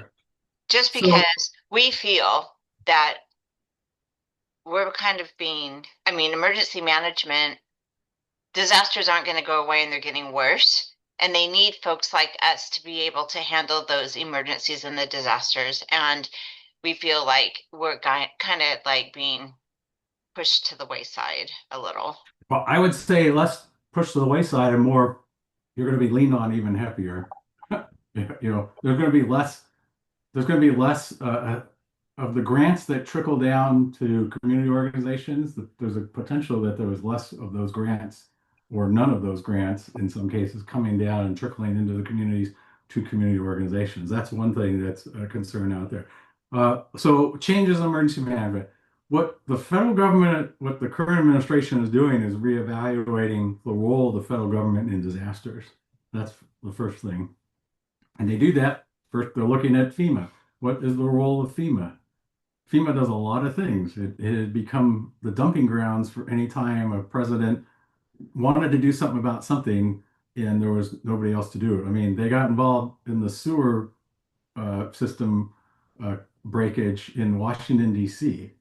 Just So- because we feel that we're kind of emergency management, disasters aren't going to go away and they're getting worse. And they need folks like us to be able to handle those emergencies and the disasters. And we feel like we're kind of being pushed to the wayside a little. Well, I would say less pushed to the wayside and more you're going to be leaned on even heavier. There's going to be less of the grants that trickle down to community organizations. There's a potential that there was less of those grants or none of those grants in some cases coming down and trickling into the communities to community organizations. That's one thing that's a concern out there. So changes in emergency management. What the federal government, what the current administration is doing is reevaluating the role of the federal government in disasters. That's the first thing. And they do that. First, they're looking at FEMA. What is the role of FEMA? FEMA does a lot of things. It had become the dumping grounds for any time a president wanted to do something about something and there was nobody else to do it. I mean, they got involved in the sewer system breakage in Washington, D.C.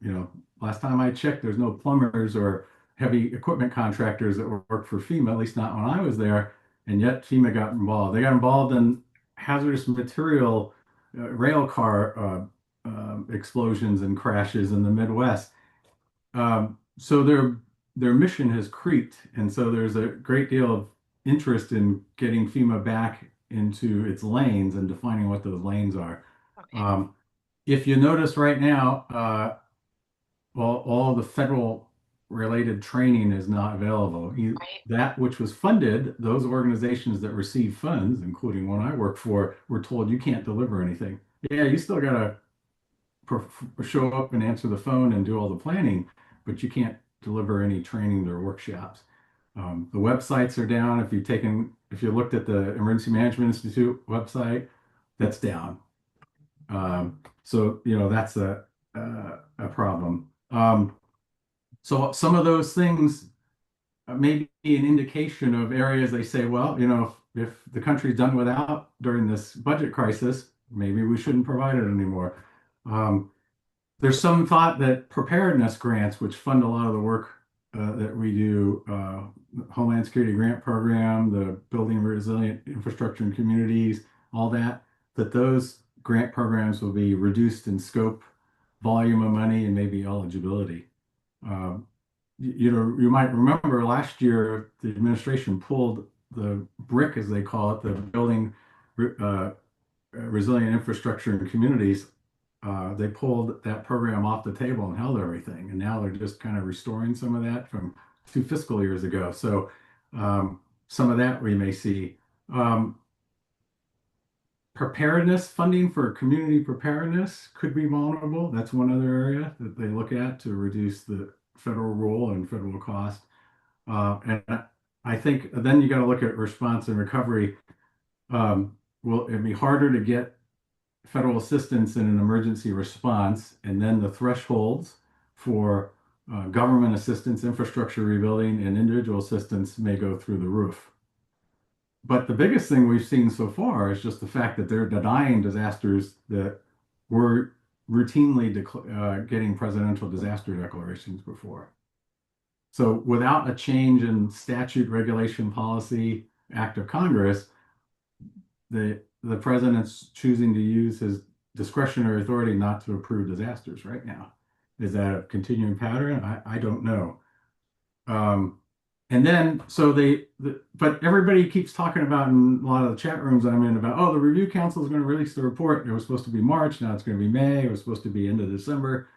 Last time I checked, there's no plumbers or heavy equipment contractors that work for FEMA, at least not when I was there. And yet FEMA got involved. They got involved in hazardous material rail car explosions and crashes in the Midwest. So their mission has creeped, and so there's a great deal of interest in getting FEMA back into its lanes and defining what those lanes are. Okay. If you notice right now, all the federal related training is not available. That which was funded, those organizations that receive funds, including one I work for, were told you can't deliver anything. Yeah, you still got to show up and answer the phone and do all the planning, but you can't deliver any training or workshops. The websites are down. If you looked at the Emergency Management Institute website, that's down. So that's a problem. So some of those things may be an indication of areas they say, well, if the country's done without during this budget crisis, maybe we shouldn't provide it anymore. There's some thought that preparedness grants, which fund a lot of the work that we do, Homeland Security Grant Program, the Building Resilient Infrastructure in Communities, all that those grant programs will be reduced in scope, volume of money, and maybe eligibility. You might remember last year the administration pulled the BRIC, as they call it, the Building Resilient Infrastructure in Communities. They pulled that program off the table and held everything, and now they're just kind of restoring some of that from 2 fiscal years ago. So some of that we may see. Preparedness funding for community preparedness could be vulnerable. That's one other area that they look at to reduce the federal role and federal cost. And I think then you got to look at response and recovery. Will it be harder to get federal assistance in an emergency response, and then the thresholds for government assistance, infrastructure rebuilding, and individual assistance may go through the roof. But the biggest thing we've seen so far is just the fact that they're denying disasters that were routinely getting presidential disaster declarations before. So without a change in statute, regulation, policy, act of Congress, the president's choosing to use his discretionary authority not to approve disasters right now. Is that a continuing pattern? I don't know. And then, but everybody keeps talking about in a lot of the chat rooms I'm in about, the review council is going to release the report. It was supposed to be March. Now it's going to be May. It was supposed to be end of December.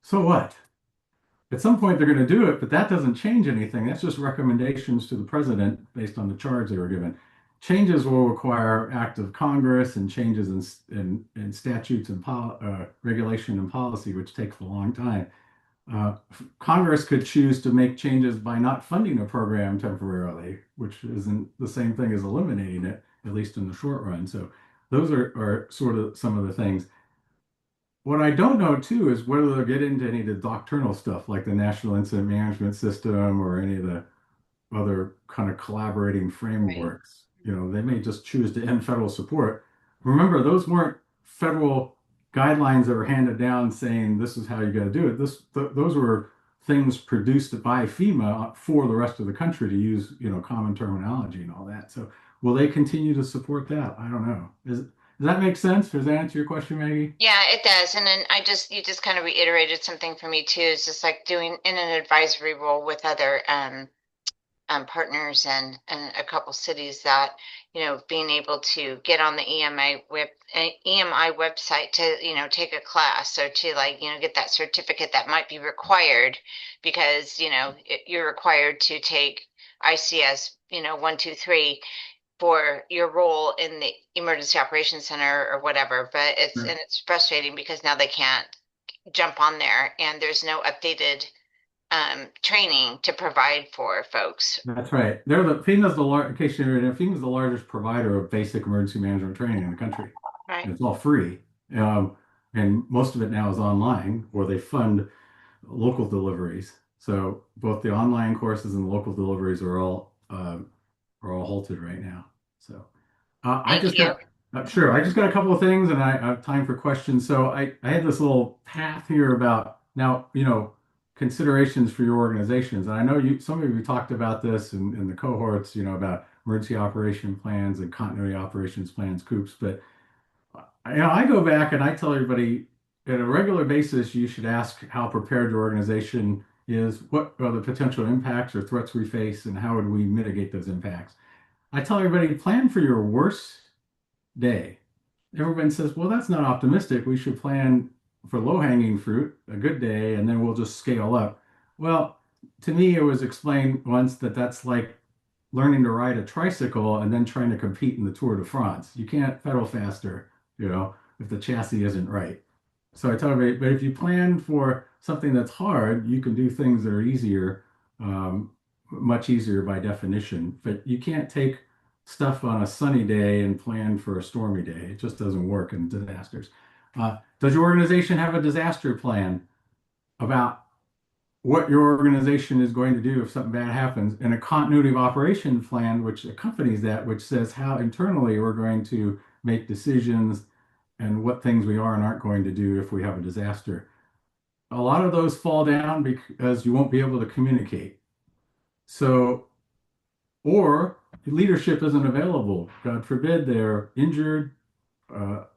So what? At some point they're going to do it, but that doesn't change anything. That's just recommendations to the president based on the charge they were given. Changes will require act of Congress and changes in statutes and regulation and policy, which takes a long time. Congress could choose to make changes by not funding a program temporarily, which isn't the same thing as eliminating it, at least in the short run. So those are sort of some of the things. What I don't know too is whether they'll get into any of the doctrinal stuff like the National Incident Management System or any of the other kind of collaborating frameworks. They may just choose to end federal support. Remember, those weren't federal guidelines that were handed down saying this is how you got to do it. Those were things produced by FEMA for the rest of the country to use, common terminology and all that. So will they continue to support that? I don't know. Does that make sense? Does that answer your question, Maggie? Yeah, it does. And then you just kind of reiterated something for me too. It's just like doing in an advisory role with other partners and a couple cities that, being able to get on the EMI website to, take a class or to like, get that certificate that might be required because, you're required to take ICS, 1, 2, 3 for your role in the emergency operations center or whatever. But Sure. it's frustrating because now they can't jump on there and there's no updated training to provide for folks. That's right. FEMA's the in case you're FEMA's the largest provider of basic emergency management training in the country. Right. And it's all free. Um, and most of it now is online, or they fund local deliveries. So both the online courses and the local deliveries are all halted right now. So I Thank just you. got sure. I just got a couple of things, and I have time for questions. So I had this little path here about now, considerations for your organizations. And I know some of you talked about this in the cohorts, about emergency operation plans and continuity operations plans, COOPs. But I go back and I tell everybody at a regular basis, you should ask how prepared your organization is, what are the potential impacts or threats we face, and how would we mitigate those impacts. I tell everybody, plan for your worst day. Everyone says, well, that's not optimistic. We should plan for low-hanging fruit, a good day, and then we'll just scale up. Well, to me, it was explained once that that's like learning to ride a tricycle and then trying to compete in the Tour de France. You can't pedal faster, if the chassis isn't right. So I tell everybody, but if you plan for something that's hard, you can do things that are easier, much easier by definition. But you can't take stuff on a sunny day and plan for a stormy day. It just doesn't work in disasters. Does your organization have a disaster plan about what your organization is going to do if something bad happens, and a continuity of operation plan which accompanies that, which says how internally we're going to make decisions and what things we are and aren't going to do if we have a disaster? A lot of those fall down because you won't be able to communicate. So, or leadership isn't available. God forbid they're injured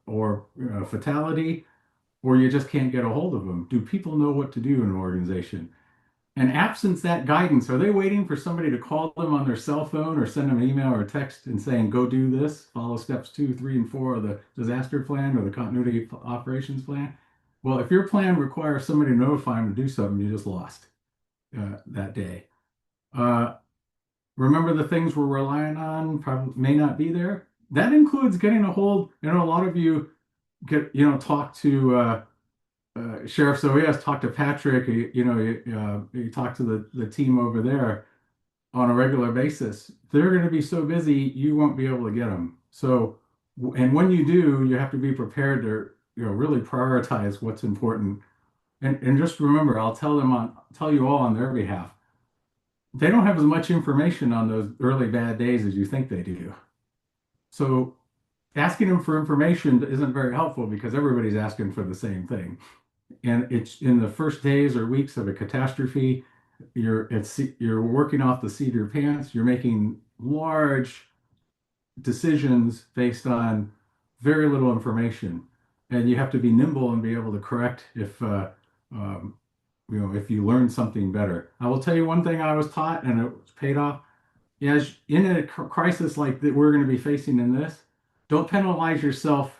or fatality, or you just can't get a hold of them. Do people know what to do in an organization? And absence that guidance, are they waiting for somebody to call them on their cell phone or send them an email or a text and saying, go do this, follow steps 2, 3, and 4 of the disaster plan or the continuity operations plan? Well, if your plan requires somebody to notify them to do something, you just lost that day. Remember the things we're relying on probably may not be there. That includes getting a hold, a lot of you talk to Sheriff Soares, talk to Patrick, you talk to the team over there on a regular basis. They're going to be so busy, you won't be able to get them. So, and when you do, you have to be prepared to, really prioritize what's important. And just remember, I'll tell you all on their behalf, they don't have as much information on those early bad days as you think they do. So asking them for information isn't very helpful because everybody's asking for the same thing. And it's in the first days or weeks of a catastrophe, you're working off the seat of your pants. You're making large decisions based on very little information, and you have to be nimble and be able to correct if you learn something better. I will tell you one thing I was taught, and it paid off. As in a crisis like that we're going to be facing in this, don't penalize yourself.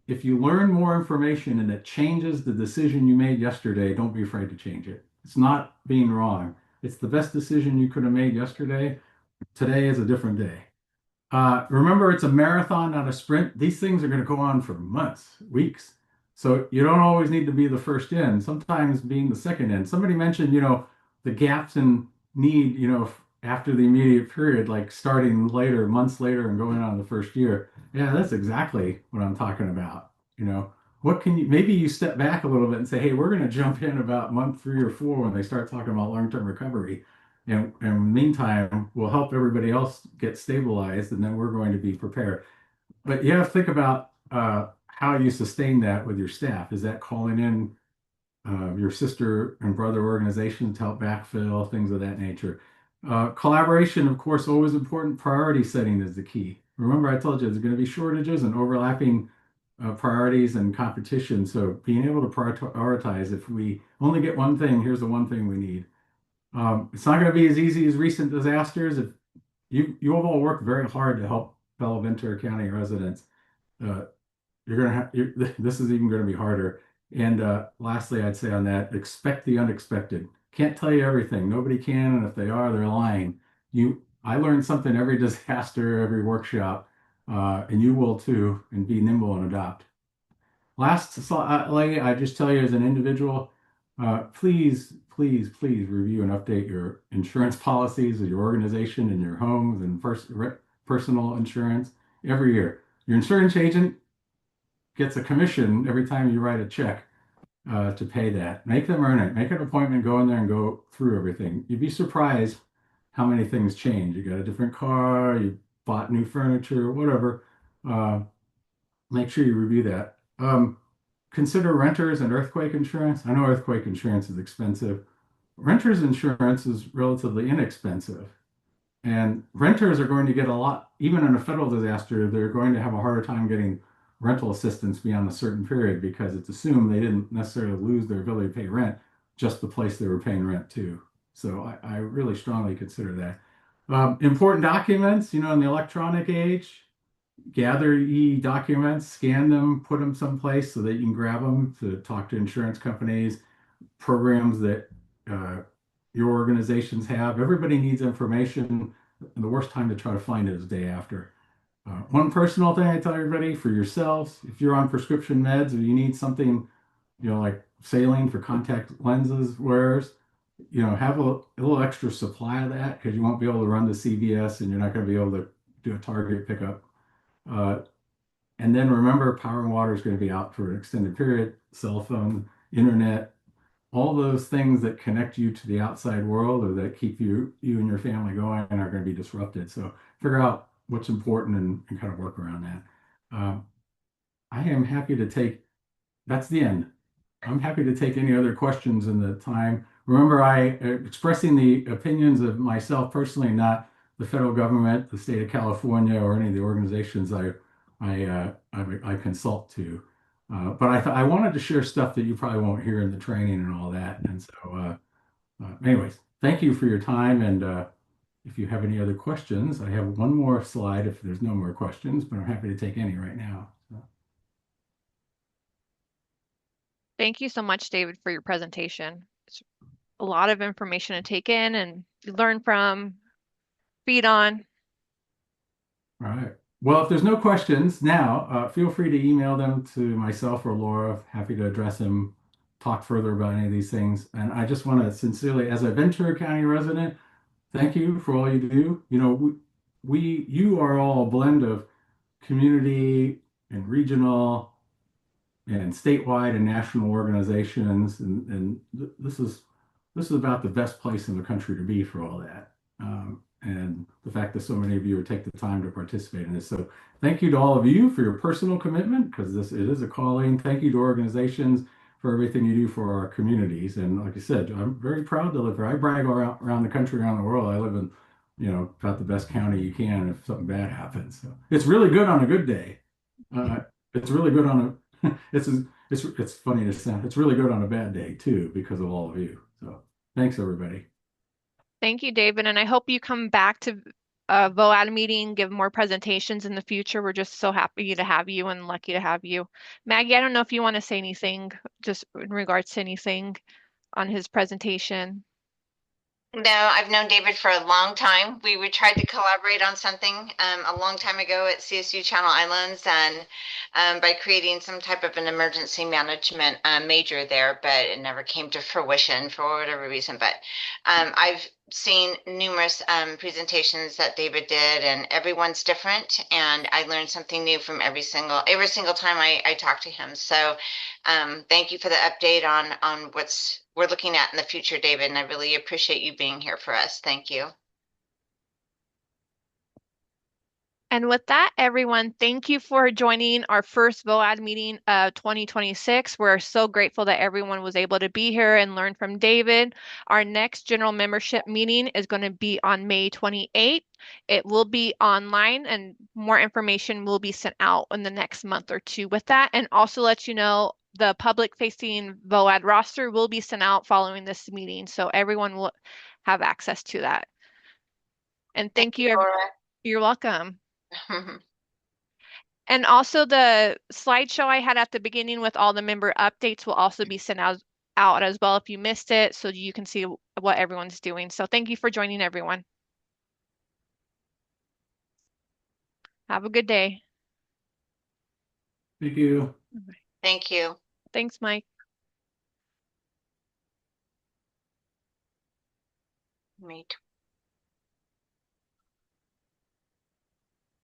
If you learn more information and it changes the decision you made yesterday, don't be afraid to change it. It's not being wrong. It's the best decision you could have made yesterday. Today is a different day. Remember, it's a marathon, not a sprint. These things are going to go on for months, weeks. So you don't always need to be the first in. Sometimes being the second in. Somebody mentioned, the gaps in need, after the immediate period, like starting later, months later, and going on the first year. Yeah, that's exactly what I'm talking about. What can maybe you step back a little bit and say, hey, we're going to jump in about month 3 or 4 when they start talking about long-term recovery. And meantime, we'll help everybody else get stabilized, and then we're going to be prepared. But you have to think about how you sustain that with your staff. Is that calling in your sister and brother organizations to help backfill, things of that nature? Collaboration, of course, always important. Priority setting is the key. Remember, I told you there's going to be shortages and overlapping priorities and competition. So being able to prioritize, if we only get one thing, here's the one thing we need. It's not going to be as easy as recent disasters. If you have all worked very hard to help fellow Ventura County residents, uh, you're going to have this is even going to be harder. And lastly, I'd say on that, expect the unexpected. Can't tell you everything. Nobody can, and if they are, they're lying. I learned something every disaster, every workshop, and you will too. And be nimble and adopt. Lastly, I just tell you as an individual, please, please, please review and update your insurance policies of your organization and your homes and personal insurance every year. Your insurance agent gets a commission every time you write a check to pay that. Make them earn it. Make an appointment, go in there and go through everything. You'd be surprised how many things change. You got a different car, you bought new furniture, whatever. Uh, Make sure you review that. Consider renters and earthquake insurance. I know earthquake insurance is expensive. Renters insurance is relatively inexpensive. And renters are going to get a lot, even in a federal disaster, they're going to have a harder time getting rental assistance beyond a certain period because it's assumed they didn't necessarily lose their ability to pay rent, just the place they were paying rent to. So I really strongly consider that. Important documents, in the electronic age, gather documents, scan them, put them someplace so that you can grab them to talk to insurance companies, programs that uh, your organizations have. Everybody needs information, and the worst time to try to find it is the day after. One personal thing I tell everybody for yourselves, if you're on prescription meds or you need something, like saline for contact lenses wearers, have a little extra supply of that because you won't be able to run to CVS and you're not going to be able to do a Target pickup. Uh, and then remember, power and water is going to be out for an extended period, cell phone, internet, all those things that connect you to the outside world or that keep you and your family going are going to be disrupted. So figure out what's important and kind of work around that. I am happy to take, that's the end. I'm happy to take any other questions in the time. Remember, expressing the opinions of myself personally, not the federal government, the state of California, or any of the organizations I consult to. But I wanted to share stuff that you probably won't hear in the training and all that. And so, anyways, thank you for your time. And if you have any other questions, I have one more slide if there's no more questions, but I'm happy to take any right now. So. Thank you so much, David, for your presentation. It's a lot of information to take in and learn from, feed on. All right. Well, if there's no questions now, feel free to email them to myself or Laura. Happy to address them, talk further about any of these things. And I just want to sincerely, as a Ventura County resident, thank you for all you do. You are all a blend of community and regional and statewide and national organizations, and this is about the best place in the country to be for all that. And the fact that so many of you take the time to participate in this. So thank you to all of you for your personal commitment, because it is a calling. Thank you to organizations for everything you do for our communities. And like I said, I'm very proud to live here. I brag around the country, around the world. I live in, about the best county you can if something bad happens. So it's really good on a good day. It's really good on a, it's funny to sound. It's really good on a bad day too, because of all of you. So thanks everybody. Thank you, David. And I hope you come back to a VOAD meeting, give more presentations in the future. We're just so happy to have you and lucky to have you. Maggie, I don't know if you want to say anything just in regards to anything on his presentation. No, I've known David for a long time. We tried to collaborate on something a long time ago at CSU Channel Islands, and by creating some type of an emergency management major there, but it never came to fruition for whatever reason. But I've seen numerous presentations that David did, and everyone's different, and I learned something new from every single time I talk to him. So thank you for the update on what's we're looking at in the future, David, and I really appreciate you being here for us. Thank you. And with that, everyone, thank you for joining our first VOAD meeting of 2026. We're so grateful that everyone was able to be here and learn from David. Our next general membership meeting is going to be on May 28th. It will be online and more information will be sent out in the next month or two with that. And also let you know the public-facing VOAD roster will be sent out following this meeting, so everyone will have access to that. And thank you. Laura. You're welcome. And also the slideshow I had at the beginning with all the member updates will also be sent out as well if you missed it, so you can see what everyone's doing. So thank you for joining, everyone. Have a good day. Thank you. Thank you. Thanks, Mike. May